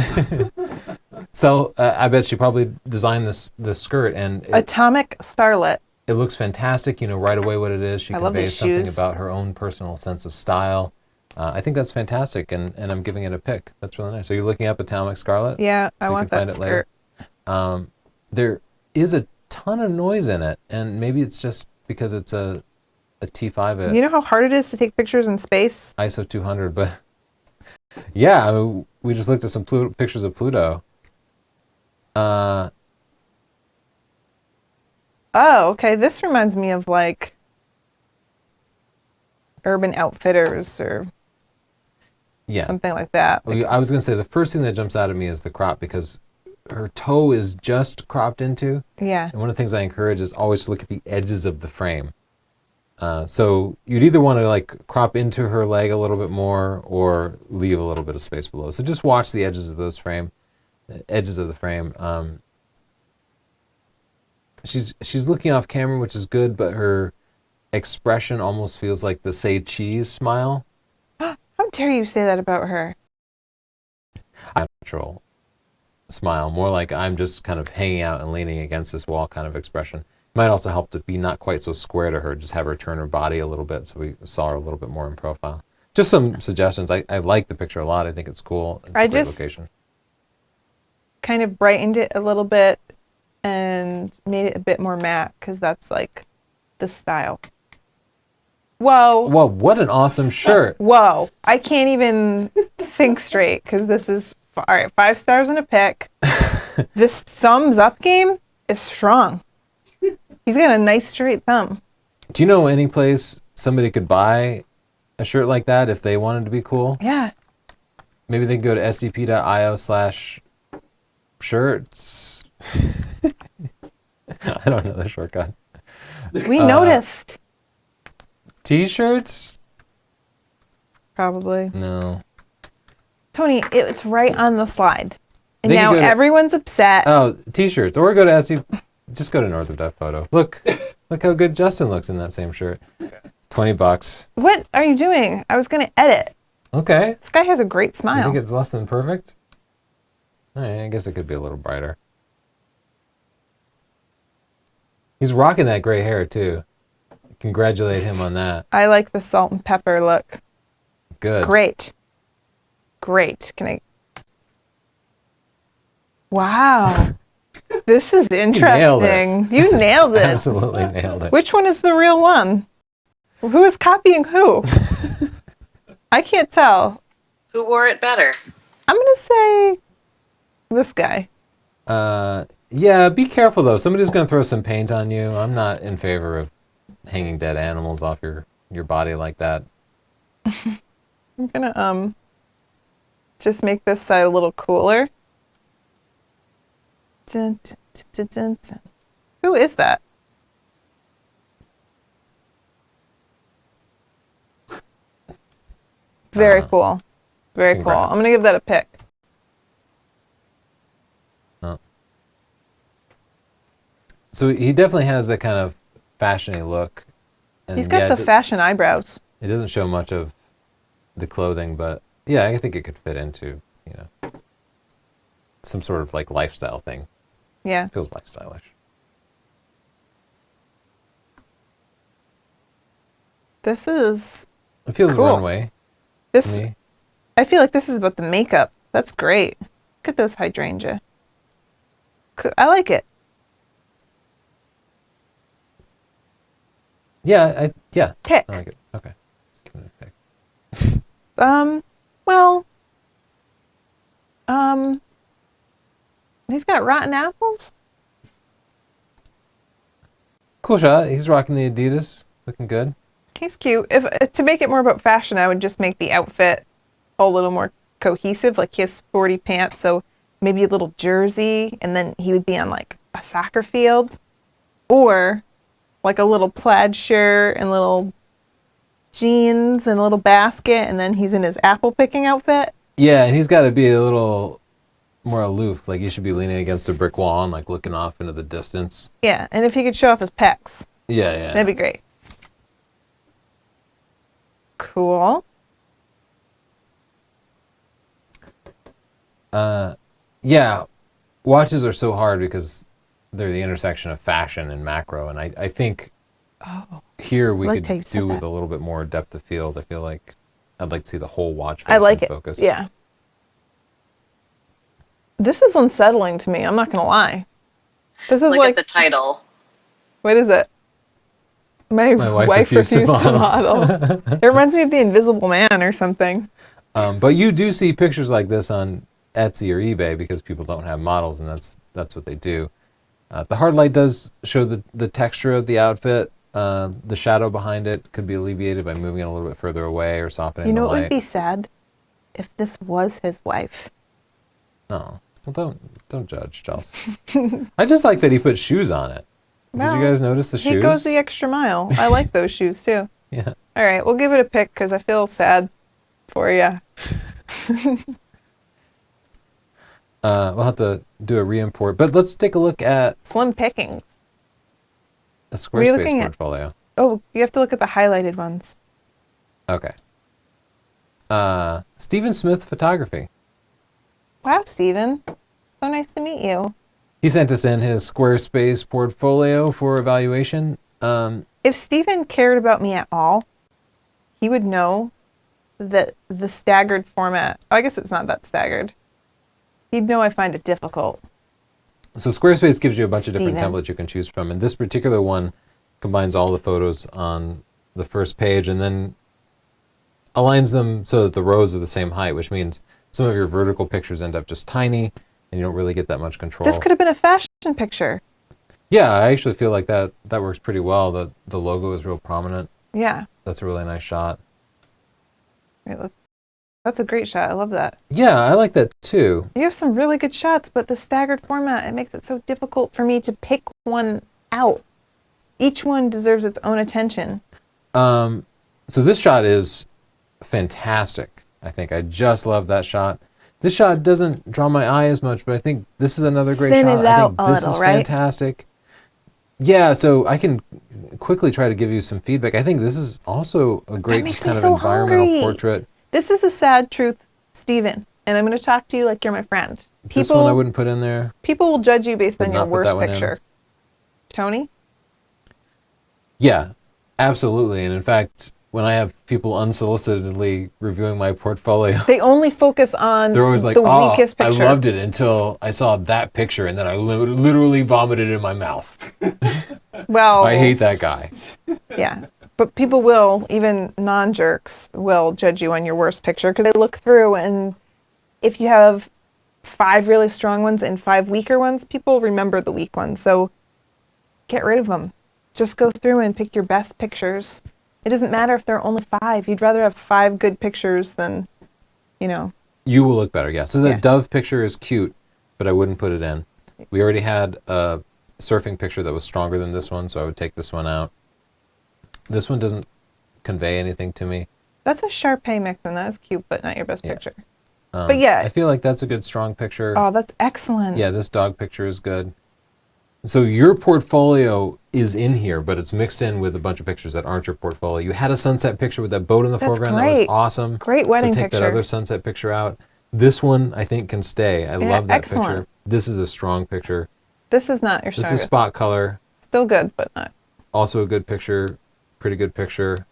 sell. I bet she probably designed this skirt, and Atomic Starlet. it looks fantastic. You know right away what it is. She I love conveys these something shoes. about her own personal sense of style. I think that's fantastic, and I'm giving it a pick. That's really nice. So you're looking up Atomic Scarlet? Yeah, So I you want can that find it later. skirt. There is a ton of noise in it, and maybe it's just because it's a T5 You know how hard it is to take pictures in space? ISO 200, but yeah, I mean, we just looked at some pictures of Pluto. Oh, okay. This reminds me of like Urban Outfitters or Yeah. something like that. Like, I was going to say the first thing that jumps out at me is the crop, because her toe is just cropped into. yeah. And one of the things I encourage is always to look at the edges of the frame. So you'd either want to like crop into her leg a little bit more or leave a little bit of space below. So just watch the edges of edges of the frame. She's looking off camera, which is good, but her expression almost feels like the say cheese smile. How dare you say that about her? Natural smile, more like I'm just kind of hanging out and leaning against this wall kind of expression. Might also help to be not quite so square to her, just have her turn her body a little bit so we saw her a little bit more in profile. Just some suggestions. I like the picture a lot. I think it's cool. It's a great location. Kind of brightened it a little bit and made it a bit more matte because that's like the style. Whoa. Well, what an awesome shirt. Whoa. I can't even think straight because this is, all right, 5 stars in a pick. This thumbs up game is strong. He's got a nice straight thumb. Do you know any place somebody could buy a shirt like that if they wanted to be cool? Yeah. Maybe they can go to sdp.io/shirts. I don't know the shortcut. We noticed. T-shirts? Probably. No. Tony, it's right on the slide. And They can now go to- everyone's upset. Oh, T-shirts. Or go to just go to North of Death Photo. Look how good Justin looks in that same shirt. $20. What are you doing? I was going to edit. Okay. This guy has a great You smile. think it's less than perfect? All right, I guess it could be a little brighter. He's rocking that gray hair too. Congratulate him on that. I like the salt and pepper look. Good. Great. Great. Can I? Wow. This is nailed it. interesting. You nailed it. Absolutely nailed it. Which one is the real one? Who is copying who? I can't tell. Who wore it better? I'm going to say this guy. Yeah, be careful though. Somebody's going to throw some paint on you. I'm not in favor of hanging dead animals off your body like that. I'm going to just make this side a little cooler. Dun, dun, dun, dun, dun. Who is that? Very cool. Very cool. Congrats. I'm going to give that a pick. Oh. So he definitely has that kind of fashiony look. And He's got yeah, the fashion eyebrows. it doesn't show much of the clothing, but yeah, I think it could fit into, some sort of like lifestyle thing. Yeah. Feels lifestyleish. This is It feels Cool. runway to this. me. I feel like this is about the makeup. That's great. Look at those hydrangea. I like it. Yeah, Pick. I like it. Okay. Just give it a pick. Well, he's got rotten apples. Cool shot. He's rocking the Adidas. Looking good. He's cute. If to make it more about fashion, I would just make the outfit a little more cohesive. Like he has sporty pants, so maybe a little jersey, and then he would be on like a soccer field, or like a little plaid shirt and little jeans and a little basket, and then he's in his apple picking outfit. Yeah, and he's got to be a little more aloof. Like he should be leaning against a brick wall and like looking off into the distance. Yeah, and if he could show off his pecs, Yeah. that'd be great. Cool. Yeah, watches are so hard because they're the intersection of fashion and macro, and I think here we I liked how you could said do with that. a little bit more depth of field. I feel like I'd like to see the whole watch face I like in it. focus. Yeah. This is unsettling to me. I'm not gonna lie. This is Look like at the title. what is it? My wife wife refused to refused to model. It reminds me of The Invisible Man or something. But you do see pictures like this on Etsy or eBay because people don't have models, and that's what they do. The hard light does show the texture of the outfit. The shadow behind it could be alleviated by moving it a little bit further away or softening You know the what light. would be sad? If this was his wife. No, well, don't judge, Chelsea. I just like that he put shoes on it. Did Well, you guys notice the shoes? He goes the extra mile. I like those shoes too. Yeah. All right, we'll give it a pick because I feel sad for you. We'll have to do a re-import, but let's take a look at Slim pickings. a are you Squarespace looking at? portfolio. Oh, you have to look at the highlighted ones. Okay. Stephen Smith Photography. Wow, Steven. So nice to meet you. He sent us in his Squarespace portfolio for evaluation. If Steven cared about me at all, he would know that the staggered format, I guess it's not that staggered. He'd know I find it difficult. So Squarespace gives you a bunch of different Steven. templates you can choose from, and this particular one combines all the photos on the first page and then aligns them so that the rows are the same height, which means some of your vertical pictures end up just tiny, and you don't really get that much control. This could have been a fashion picture. Yeah, I actually feel like that works pretty well. The logo is real prominent. Yeah. That's a really nice shot. Wait, that's a great shot. I love that. Yeah, I like that too. You have some really good shots, but the staggered format, it makes it so difficult for me to pick one out. Each one deserves its own attention. So this shot is fantastic. I think I just love that shot. This shot doesn't draw my eye as much, but I think this is another great Thin shot. it I out think a this little, is right? fantastic. Yeah, so I can quickly try to give you some feedback. I think this is also a great makes just me kind of so environmental hungry. portrait. This is a sad truth, Steven, and I'm going to talk to you like you're my friend. This one I wouldn't put in there. People will judge you based Would on your not put worst that one in. picture. Tony? Yeah, absolutely. And in fact, when I have people unsolicitedly reviewing my portfolio, They only focus on they're always like, the "Oh, weakest I picture. loved it until I saw that picture, and then I literally vomited in my mouth." Well, I hate that guy. Yeah. But people will, even non-jerks, will judge you on your worst picture because they look through, and if you have 5 really strong ones and 5 weaker ones, people remember the weak ones. So get rid of them. Just go through and pick your best pictures. It doesn't matter if there are only 5. You'd rather have 5 good pictures than, You will look better, yeah. So the Yeah. dove picture is cute, but I wouldn't put it in. We already had a surfing picture that was stronger than this one, so I would take this one out. This one doesn't convey anything to me. That's a Sharpay mix, and that's cute, but not your best Yeah. picture. But yeah. I feel like that's a good strong picture. Oh, that's excellent. Yeah, this dog picture is good. So your portfolio is in here, but it's mixed in with a bunch of pictures that aren't your portfolio. You had a sunset picture with that boat in the That's foreground. That was great. awesome. Great wedding so take picture. that other sunset picture out. This one, I think, can stay. I love that excellent. picture. This is a strong picture. This is not your This is strongest. spot color. Still good, but not. Also a good picture. Pretty good picture.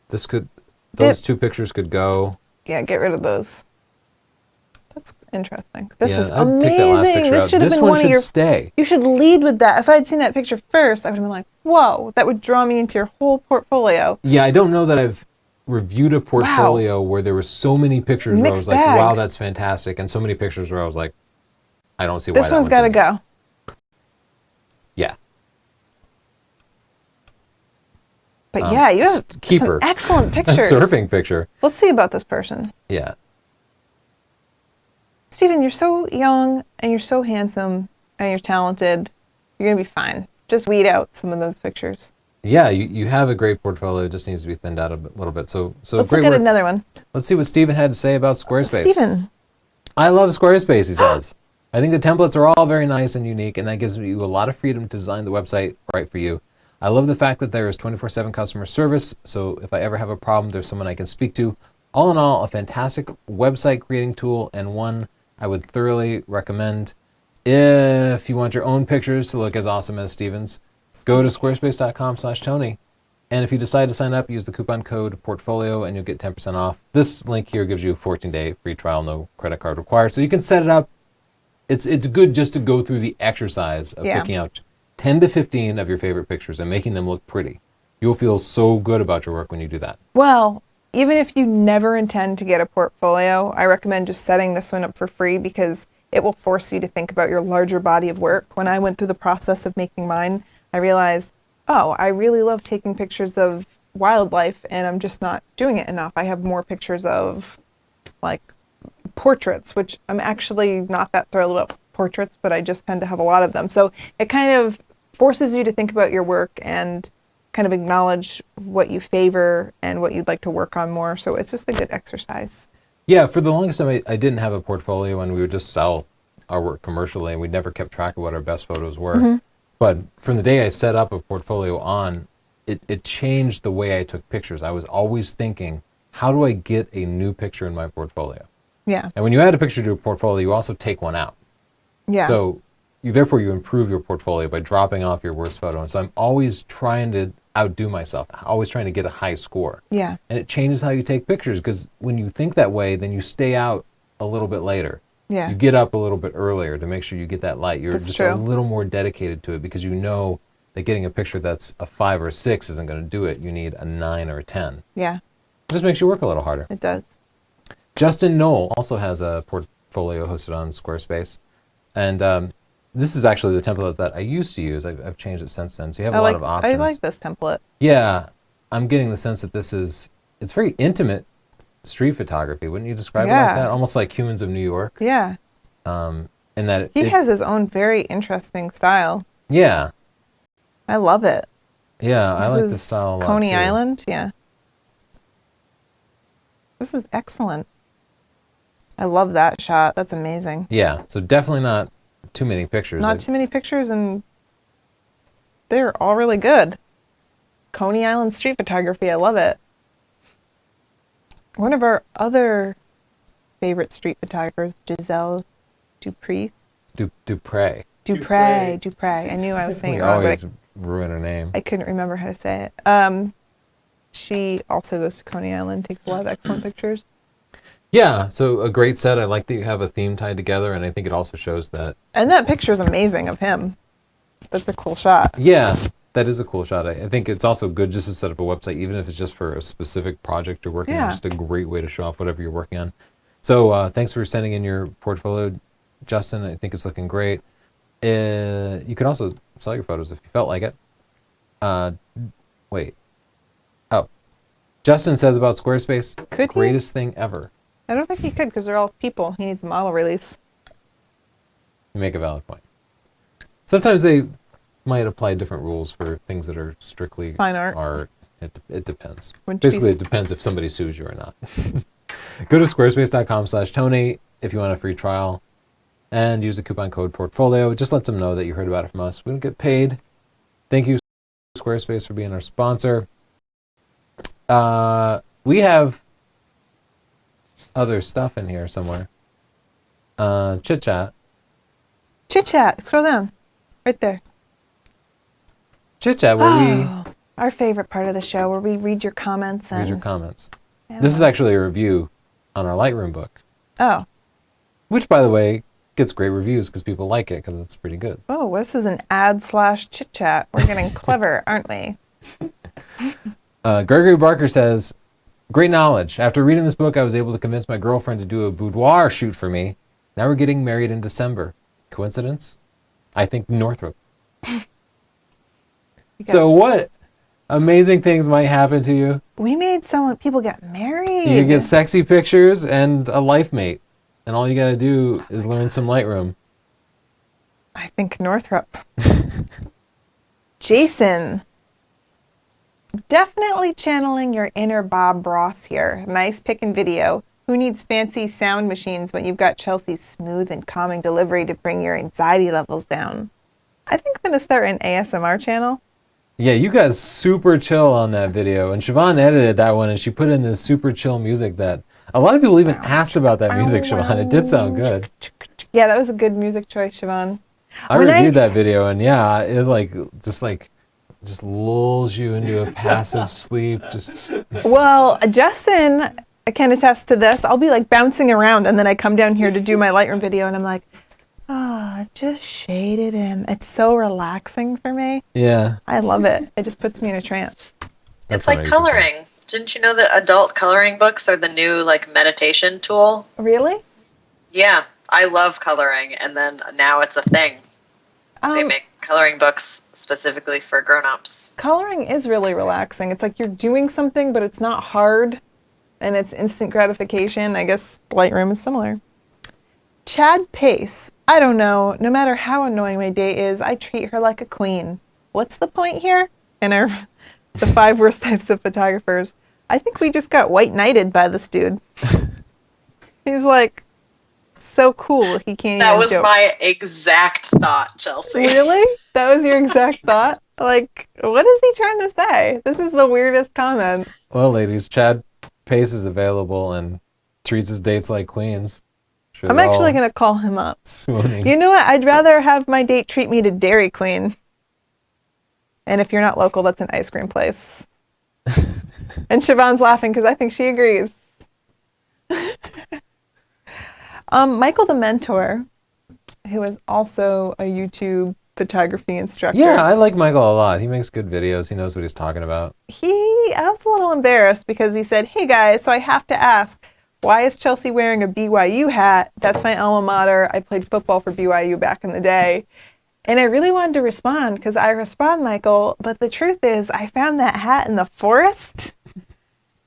Those two pictures could go. Yeah, get rid of those. That's interesting. This Yeah, is I'd amazing. take that last picture This out. should have This been one one of should your. stay. You should lead with that. If I had seen that picture first, I would have been like, "Whoa, that would draw me into your whole portfolio." Yeah, I don't know that I've reviewed a portfolio where there were so many pictures where I was Mixed like, bag. wow, that's fantastic, and so many pictures where I was like, I don't see why This that one's got to in here. go. Yeah. But yeah, you have keeper. some excellent That pictures. surfing picture. Let's see about this person. Yeah. Steven, you're so young and you're so handsome and you're talented. You're going to be fine. Just weed out some of those pictures. Yeah, you have a great portfolio. It just needs to be thinned out little bit. So Let's great look at work. another one. Let's see what Steven had to say about Squarespace. Steven, I love Squarespace, he says. I think the templates are all very nice and unique, and that gives you a lot of freedom to design the website right for you. I love the fact that there is 24/7 customer service, so if I ever have a problem, there's someone I can speak to. All in all, a fantastic website creating tool and one I would thoroughly recommend. If you want your own pictures to look as awesome as Steven's, go to squarespace.com/Tony. And if you decide to sign up, use the coupon code portfolio and you'll get 10% off. This link here gives you a 14-day free trial, no credit card required. So you can set it up. It's good just to go through the exercise of Yeah. picking out 10 to 15 of your favorite pictures and making them look pretty. You'll feel so good about your work when you do that. well, even if you never intend to get a portfolio, I recommend just setting this one up for free because it will force you to think about your larger body of work. When I went through the process of making mine, I realized, oh, I really love taking pictures of wildlife and I'm just not doing it enough. I have more pictures of like portraits, which I'm actually not that thrilled about portraits, but I just tend to have a lot of them. So it kind of forces you to think about your work and kind of acknowledge what you favor and what you'd like to work on more. So it's just a good exercise. Yeah, for the longest time, I didn't have a portfolio and we would just sell our work commercially and we never kept track of what our best photos were. But from the day I set up a portfolio on, it changed the way I took pictures. I was always thinking, how do I get a new picture in my portfolio? Yeah. And when you add a picture to a portfolio, you also take one out. Yeah. So therefore you improve your portfolio by dropping off your worst photo. And so I'm always trying to outdo myself, always trying to get a high score. Yeah. And it changes how you take pictures because when you think that way, then you stay out a little bit later. Yeah. You get up a little bit earlier to make sure you get that light. You're That's just true. a little more dedicated to it because you know that getting a picture that's a 5 or a 6 isn't going to do it. You need a 9 or a 10. Yeah, It just makes you work a little harder. it does. Justin Knoll also has a portfolio hosted on Squarespace. And this is actually the template that I used to use. I've changed it since then. So you have a lot of options. I like this template. Yeah, I'm getting the sense that it's very intimate street photography. Wouldn't you describe it like Yeah. that? Almost like Humans of New York. Yeah. And that He has his own very interesting style. Yeah, I love it. yeah, I This like is the style a lot Coney too. Island. Yeah. This is excellent. I love that shot. That's amazing. Yeah, so definitely not too many pictures. Not too many pictures, and they're all really good. Coney Island street photography. I love it. One of our other favorite street photographers, Giselle Dupree. Dupre. Dupre. I knew I was saying We it wrong, but always ruin her name. I couldn't remember how to say it. She also goes to Coney Island, takes a lot of excellent pictures. Yeah, so a great set. I like that you have a theme tied together, and I think it also shows that. And that picture is amazing of him. That's a cool shot. Yeah, that is a cool shot. I think it's also good just to set up a website, even if it's just for a specific project you're working on. Yeah. Just a great way to show off whatever you're working on. So thanks for sending in your portfolio, Justin. I think it's looking great. You can also sell your photos if you felt like it. Wait. Oh. Justin says about Squarespace, Could he? greatest thing ever. I don't think he could because they're all people. He needs a model release. You make a valid point. Sometimes they might apply different rules for things that are strictly Fine art. It depends. Wouldn't you be Basically, it depends if somebody sues you or not. Go to squarespace.com/Tony if you want a free trial. and use the coupon code portfolio. It just lets them know that you heard about it from us. We don't get paid. Thank you, Squarespace, for being our sponsor. We have other stuff in here somewhere. Chit Chat. Chit Chat. Scroll down. Right there. Chit Chat, where we Our favorite part of the show, where we read your comments and read your comments. Yeah. This is actually a review on our Lightroom book, Oh. which, by the way, gets great reviews because people like it because it's pretty good. Oh, this is an ad/chit chat. We're getting clever, aren't we? Gregory Barker says, great knowledge. After reading this book, I was able to convince my girlfriend to do a boudoir shoot for me. Now we're getting married in December. Coincidence? I think Northrop. So what amazing things might happen to you? We made people get married. You get sexy pictures and a life mate. And all you got to do is learn some Lightroom. I think Northrop. Jason. Definitely channeling your inner Bob Ross here. Nice pick and video. Who needs fancy sound machines when you've got Chelsea's smooth and calming delivery to bring your anxiety levels down? I think I'm going to start an ASMR channel. Yeah, you got super chill on that video. And Siobhan edited that one and she put in this super chill music that a lot of people even asked about that music, Siobhan. It did sound good. Yeah, that was a good music choice, Siobhan. I reviewed that video and yeah, it just lulls you into a passive sleep. Well, Justin can attest to this. I'll be like bouncing around and then I come down here to do my Lightroom video and I'm like, just shade it in. It's so relaxing for me. Yeah. I love it. It just puts me in a trance. It's like coloring. Didn't you know that adult coloring books are the new like meditation tool? Really? Yeah, I love coloring, and then now it's a thing. They make coloring books specifically for grown-ups. Coloring is really relaxing. It's like you're doing something, but it's not hard, and it's instant gratification. I guess Lightroom is similar. Chad Pace. I don't know. No matter how annoying my date is, I treat her like a queen. What's the point here? And the 5 worst types of photographers. I think we just got white knighted by this dude. He's like so cool. He can't. That even was joke. my exact thought, Chelsea. Really? That was your exact thought? Like, what is he trying to say? This is the weirdest comment. Well, ladies, Chad Pace is available and treats his dates like queens. Sure, I'm actually going to call him up. Swooning. You know what? I'd rather have my date treat me to Dairy Queen. And if you're not local, that's an ice cream place. And Siobhan's laughing because I think she agrees. Michael the Mentor, who is also a YouTube photography instructor. Yeah, I like Michael a lot. He makes good videos. He knows what he's talking about. I was a little embarrassed because he said, hey guys, so I have to ask, why is Chelsea wearing a BYU hat? That's my alma mater. I played football for BYU back in the day. And I really wanted to respond because I respond, Michael, but the truth is I found that hat in the forest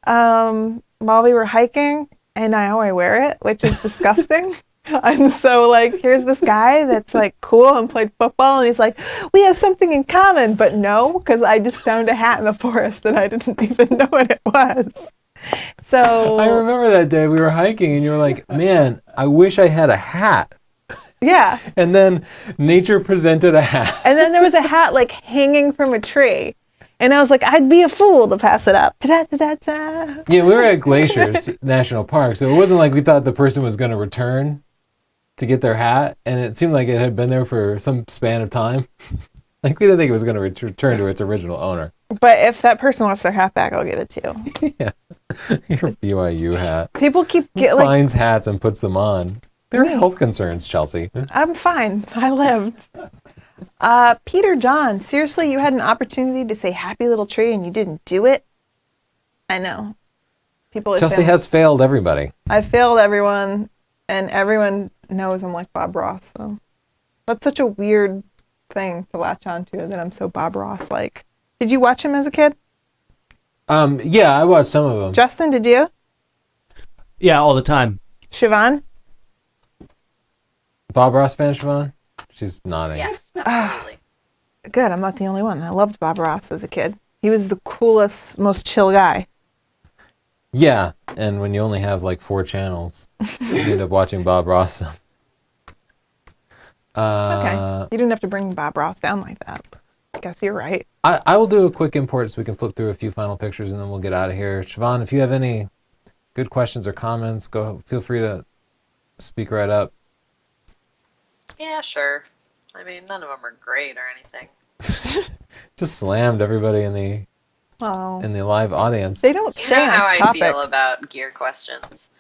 while we were hiking, and now I wear it, which is disgusting. And so, like, here's this guy that's, like, cool and played football, and he's like, we have something in common. But no, because I just found a hat in the forest, and I didn't even know what it was. So I remember that day we were hiking, and you were like, man, I wish I had a hat. yeah. And then nature presented a hat. And then there was a hat, like, hanging from a tree. And I was like, I'd be a fool to pass it up. Ta-da-ta-da-ta. Yeah, we were at Glaciers National Park, so it wasn't like we thought the person was going to return to get their hat, and it seemed like it had been there for some span of time. Like, we didn't think it was going to return to its original owner. But if that person wants their hat back, I'll get it too. Yeah. Your BYU hat. People keep Finds hats and puts them on. There are health concerns, Chelsea. I'm fine. I lived. Peter John, seriously, you had an opportunity to say happy little tree and you didn't do it? I know. People are Chelsea saying, has failed everybody. I failed everyone, and everyone knows I'm like Bob Ross. So that's such a weird thing to latch onto, that I'm so Bob Ross like. Did you watch him as a kid? Yeah, I watched some of them. Justin, did you? Yeah, all the time. Siobhan? Bob Ross fan, Siobhan? She's nodding. Yes, absolutely. Good, I'm not the only one. I loved Bob Ross as a kid. He was the coolest, most chill guy. Yeah, and when you only have like 4 channels, you end up watching Bob Ross. Okay. You didn't have to bring Bob Ross down like that. I guess you're right. I will do a quick import so we can flip through a few final pictures and then we'll get out of here. Siobhan, if you have any good questions or comments, feel free to speak right up. Yeah, sure. I mean, none of them are great or anything. Just slammed everybody in Well, the live audience. they don't You stay know on how I topic. feel about gear questions.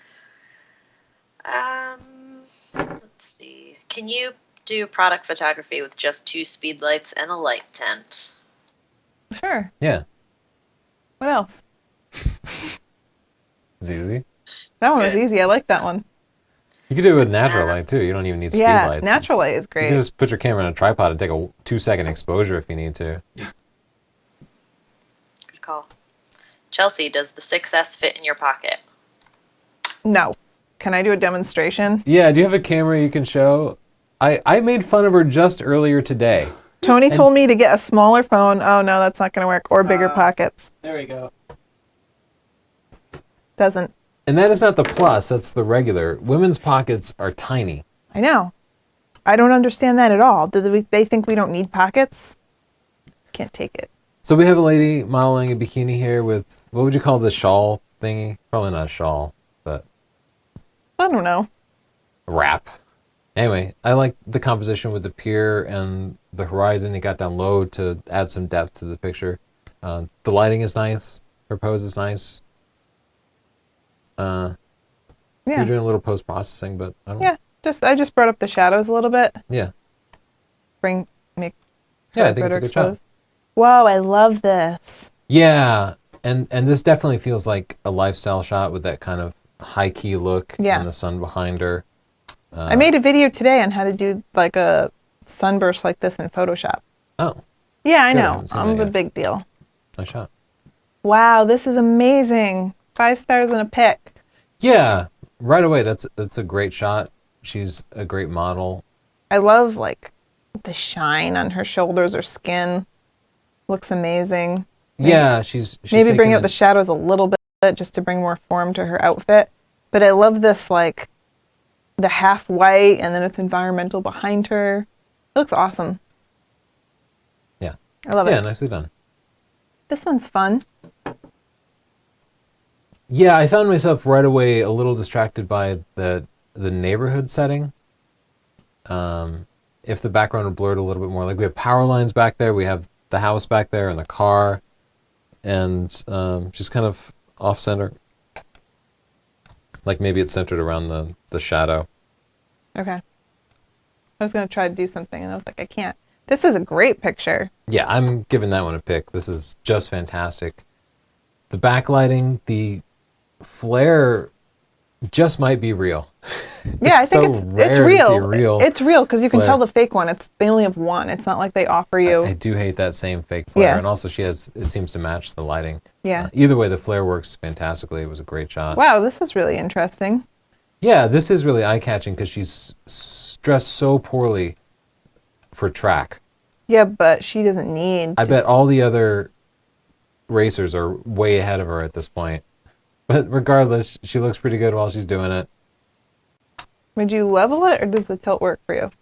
Let's see. Can you do product photography with just 2 speed lights and a light tent? Sure. Yeah, What else? it's easy. That one was Good. easy. I like that one. You could do it with natural light too. You don't even need speed Yeah, lights. natural light is You great. can just put your camera on a tripod and take a 2-second exposure if you need to. Good call. Chelsea, does the 6S fit in your pocket? No. Can I do a demonstration? Yeah, do you have a camera you can show? I made fun of her just earlier today. Tony told me to get a smaller phone. Oh, no, that's not going to work. Or bigger pockets. There we go. Doesn't. And that is not the plus, that's the regular. Women's pockets are tiny. I know. I don't understand that at all. Do they think we don't need pockets? Can't take it. So we have a lady modeling a bikini here with, what would you call the shawl thingy? Probably not a shawl, but I don't know. a wrap. Anyway, I like the composition with the pier and the horizon. It got down low to add some depth to the picture. The lighting is nice. Her pose is nice. You're Yeah. doing a little post-processing, but I don't Yeah. I just brought up the shadows a little bit. Yeah. Make Yeah, I her think it's a better good shot. exposed. Whoa, I love this. Yeah, and this definitely feels like a lifestyle shot with that kind of high-key look Yeah. and the sun behind her. I made a video today on how to do like a sunburst like this in Photoshop. Oh, Yeah, I Good, I know. haven't seen I'm that a yet. big deal. nice shot. Wow, this is amazing. 5 stars in a pic. Yeah, right away. That's a great shot. She's a great model. I love like the shine on her shoulders or skin. Looks amazing. Yeah, she's Maybe bring taken out the shadows a little bit just to bring more form to her outfit. But I love this like the half white and then it's environmental behind her. It looks awesome. Yeah, I love yeah, it. nicely done. This one's fun. Yeah, I found myself right away a little distracted by the neighborhood setting. If the background were blurred a little bit more, like we have power lines back there, we have the house back there and the car, and just kind of off center. Like maybe it's centered around the shadow. Okay. I was going to try to do something and I was like, I can't. This is a great picture. Yeah, I'm giving that one a pick. This is just fantastic. The backlighting, the flare just might be real. Yeah, I think so it's rare to see real. It's real because you can flare. tell the fake one. They only have one. It's not like they offer you. I do hate that same fake flare. Yeah. And also it seems to match the lighting. Yeah. Either way, the flare works fantastically. It was a great shot. Wow, this is really interesting. Yeah, this is really eye-catching because she's dressed so poorly for track. Yeah, but she doesn't need I to. bet all the other racers are way ahead of her at this point. But regardless, she looks pretty good while she's doing it. Would you level it or does the tilt work for you?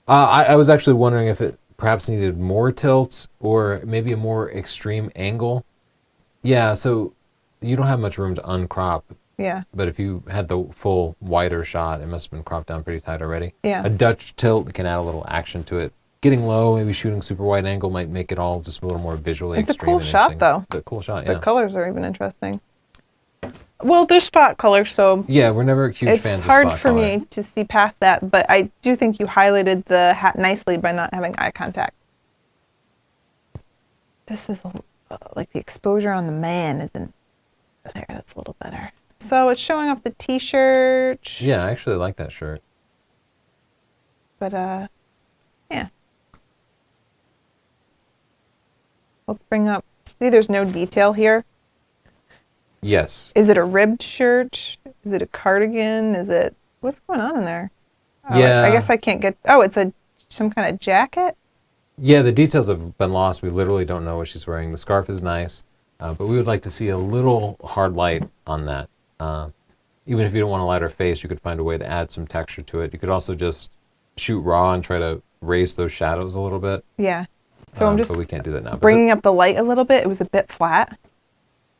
I was actually wondering if it perhaps needed more tilt or maybe a more extreme angle. Yeah, so you don't have much room to uncrop. Yeah. But if you had the full wider shot, it must have been cropped down pretty tight already. Yeah. A Dutch tilt can add a little action to it. Getting low, maybe shooting super wide angle might make it all just a little more visually It's a extreme. cool and shot, interesting. though. The cool shot, The yeah. colors are even interesting. Well, they're spot colors, so Yeah, we're never huge it's fans of hard spot for color. me to see past that, but I do think you highlighted the hat nicely by not having eye contact. This is like the exposure on the man isn't there. That's a little better. So it's showing off the t-shirt. Yeah, I actually like that shirt. But yeah. Let's bring up. See, there's no detail here. Yes. Is it a ribbed shirt? Is it a cardigan? Is it what's going on in there? Oh, Yeah. I guess I can't get. Oh, it's some kind of jacket. Yeah, the details have been lost. We literally don't know what she's wearing. The scarf is nice, but we would like to see a little hard light on that. Even if you don't want to light her face, you could find a way to add some texture to it. You could also just shoot raw and try to raise those shadows a little bit. Yeah. So I'm just but we can't do that now. But bringing up the light a little bit. It was a bit flat.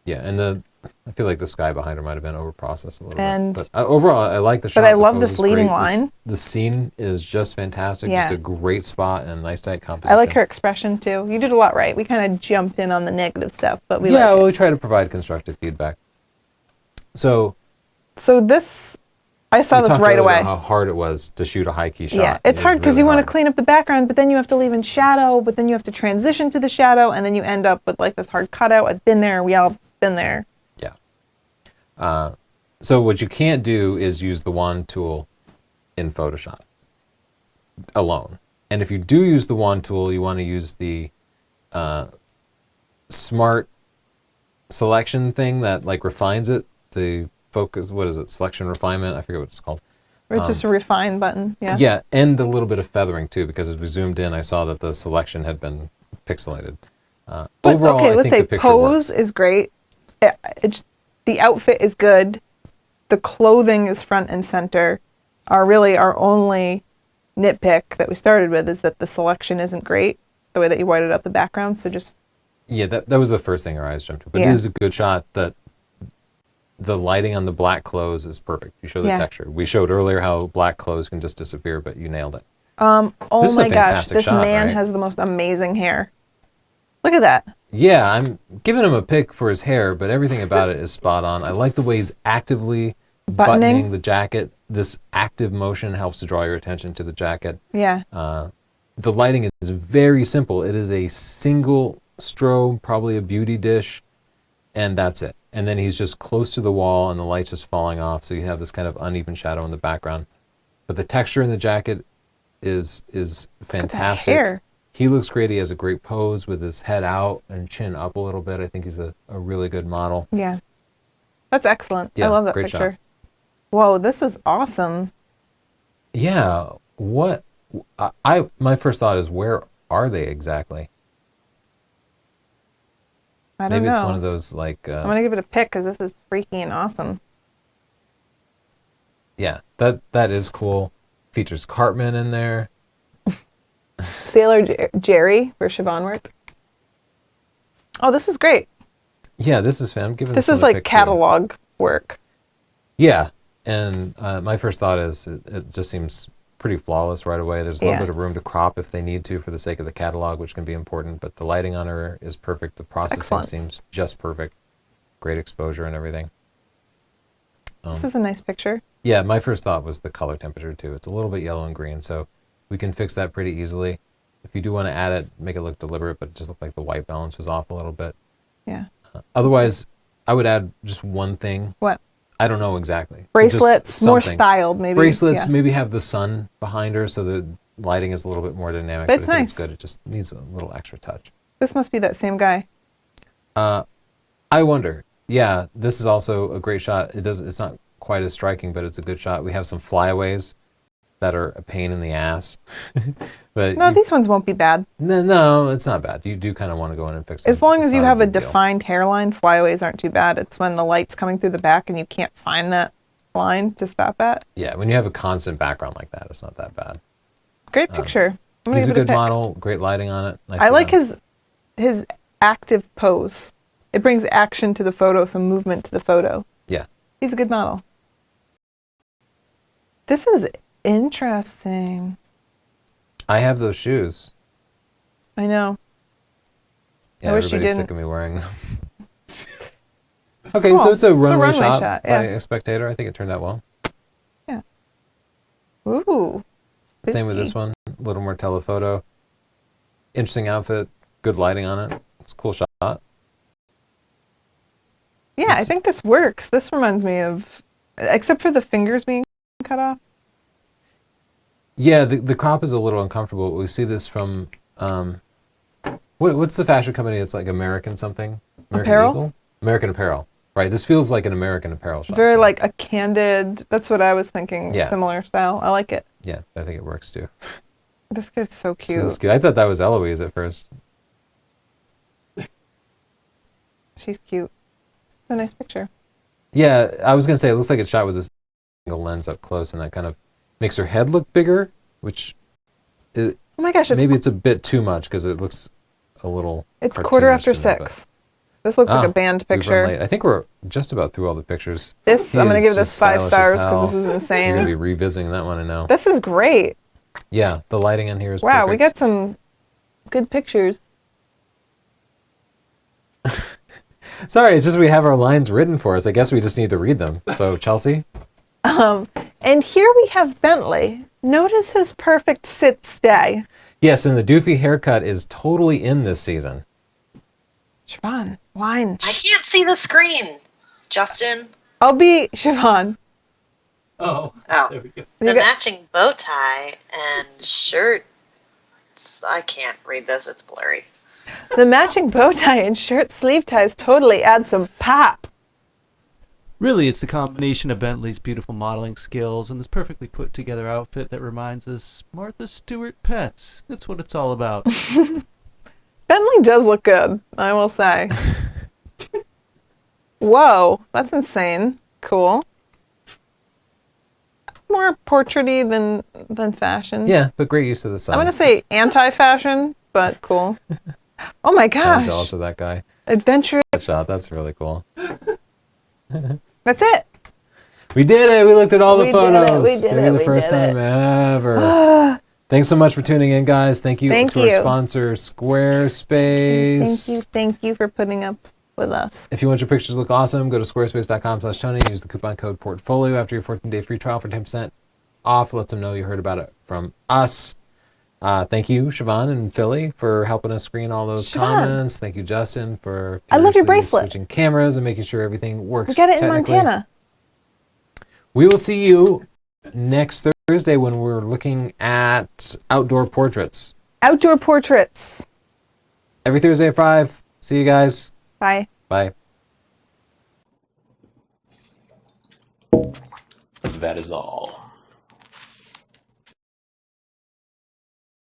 yeah, and I feel like the sky behind her might have been overprocessed a little And- bit. But overall, I like the shot. But I The love pose this is leading great. line. The scene is just fantastic. Yeah. Just a great spot and a nice tight composition. I like her expression too. You did a lot right. We kind of jumped in on the negative stuff, but we yeah, like well, it. we try to provide constructive feedback. So So this, I saw we this talked right earlier away. about how hard it was to shoot a high key shot. Yeah, it's It hard is because really you want to hard. clean up the background, but then you have to leave in shadow, but then you have to transition to the shadow, and then you end up with like this hard cutout. I've been there. We all been there. Yeah. So what you can't do is use the wand tool in Photoshop alone. And if you do use the wand tool, you want to use the smart selection thing that like refines it. The focus, what is it? Selection refinement. I forget what it's called. Or it's just a refine button. Yeah. Yeah, and a little bit of feathering too, because as we zoomed in, I saw that the selection had been pixelated. But, Overall, okay, I let's think say the picture pose works. is great. The outfit is good. The clothing is front and center. Our only nitpick that we started with is that the selection isn't great, the way that you whited out the background. So just Yeah, that was the first thing our eyes jumped to. But Yeah. it is a good shot that the lighting on the black clothes is perfect. You show the Yeah. texture. We showed earlier how black clothes can just disappear, but you nailed it. oh This is a my gosh, fantastic this shot, man right? has the most amazing hair. Look at that. Yeah, I'm giving him a pick for his hair, but everything about it is spot on. I like the way he's actively buttoning the jacket. This active motion helps to draw your attention to the jacket. Yeah. The lighting is very simple. It is a single strobe, probably a beauty dish, and that's it. And then he's just close to the wall and the light's just falling off, so you have this kind of uneven shadow in the background. But the texture in the jacket is fantastic. hair. He looks great. He has a great pose with his head out and chin up a little bit. I think he's a really good model. Yeah. That's excellent. I Yeah, love that great shot. picture. Whoa, this is awesome. Yeah, what my first thought is, where are they exactly? I don't Maybe know. it's one of those like I'm going to give it a pick because this is freaky and awesome. yeah, that is cool. Features Cartman in there. Sailor Jerry, where Siobhan worked. Oh, this is great. Yeah, this is fan. I'm giving This one is a like pick, too. catalog work. Yeah, and my first thought is it just seems pretty flawless right away. There's a little Yeah. bit of room to crop if they need to for the sake of the catalog, which can be important, but the lighting on her is perfect. The processing excellent. seems just perfect. Great exposure and everything. This is a nice picture. Yeah, my first thought was the color temperature too. It's a little bit yellow and green, so we can fix that pretty easily. If you do want to add it, make it look deliberate, but it just looked like the white balance was off a little bit. Yeah. Otherwise, I would add just one thing. What? I don't know exactly. Bracelets, Just more something. styled maybe. Bracelets, Yeah. maybe have the sun behind her so the lighting is a little bit more dynamic. But it's I think it's nice. good. It just needs a little extra touch. This must be that same guy. I wonder. Yeah, this is also a great shot. It's not quite as striking, but it's a good shot. We have some flyaways that are a pain in the ass. But No, these ones won't be bad. no, it's not bad. You do kind of want to go in and fix them. As long It's as you not have a big deal. defined hairline, flyaways aren't too bad. It's when the light's coming through the back and you can't find that line to stop at. Yeah, when you have a constant background like that, it's not that bad. Great picture. I'm gonna He's a give it good pick. model, great lighting on it. I like his. his active pose. It brings action to the photo, some movement to the photo. Yeah. He's a good model. This is interesting. I have those shoes. I know. Yeah, I wish you everybody's didn't. sick of me wearing them. Okay, so it's a runway shot, by yeah. a spectator. I think it turned out well. Ooh. Same with this spooky. one. A little more telephoto. Interesting outfit. Good lighting on it. It's a cool shot. Yeah, I This- think this works. This reminds me of, except for the fingers being cut off. Yeah, the crop is a little uncomfortable. We see this from what's the fashion company? It's like American something. American Apparel? Eagle? American Apparel. Right. This feels like an American Apparel shot. Very like a candid, that's what I was thinking, Yeah. similar style. I like it. Yeah, I think it works too. This kid's so So cute. it's good. I thought that was Eloise at first. She's cute. It's a nice picture. Yeah, I was gonna say it looks like it's shot with this single lens up close, and that kind of makes her head look bigger. which Oh my gosh, maybe it's a bit too much because it looks a little. it's cartoonish quarter after to me, but- 6. This looks like Ah, a band we've run picture. late. I think we're just about through all the pictures. This, He I'm going to is give this just 5 stylish as stars because hell. this is You're insane. gonna be revisiting that one, I know. This is great. Yeah, the lighting in here is Wow, perfect. we got some good pictures. Sorry, it's just we have our lines written for us. I guess we just need to read them. So, Chelsea? And here we have Bentley. Notice his perfect sit-stay. Yes, and the doofy haircut is totally in this season. Siobhan, line. I can't see the screen. Justin. I'll be Siobhan. Oh, Oh. there we go. The You got- matching bow tie and shirt. I can't read this. It's blurry. The matching bow tie and shirt sleeve ties totally add some pop. Really, it's the combination of Bentley's beautiful modeling skills and this perfectly put together outfit that reminds us Martha Stewart pets. That's what it's all about. Bentley does look good, I will say. Whoa, that's insane. Cool. More portraity than fashion. Yeah, but great use of the sun. I'm gonna say anti-fashion, but cool. Oh my I'm gosh. jealous of that guy. Adventure. That shot, that's really cool. That's it. We did it! We looked at all the We did it, photos. we did Maybe it, the we first did time ever. Thanks so much for tuning in, guys. Thank you Thank to our you. sponsor, Squarespace. Thank you for putting up with us. If you want your pictures to look awesome, go to squarespace.com/Tony. Use the coupon code portfolio after your 14-day free trial for 10% off. Let them know you heard about it from us. Thank you, Siobhan and Philly, for helping us screen all those Siobhan. comments. Thank you, Justin, for I love your furiously bracelet. switching cameras and making sure everything works. We got it in technically. Montana. We will see you next Thursday when we're looking at outdoor portraits. Outdoor portraits. Every Thursday at 5. See you guys. Bye. Bye. That is all.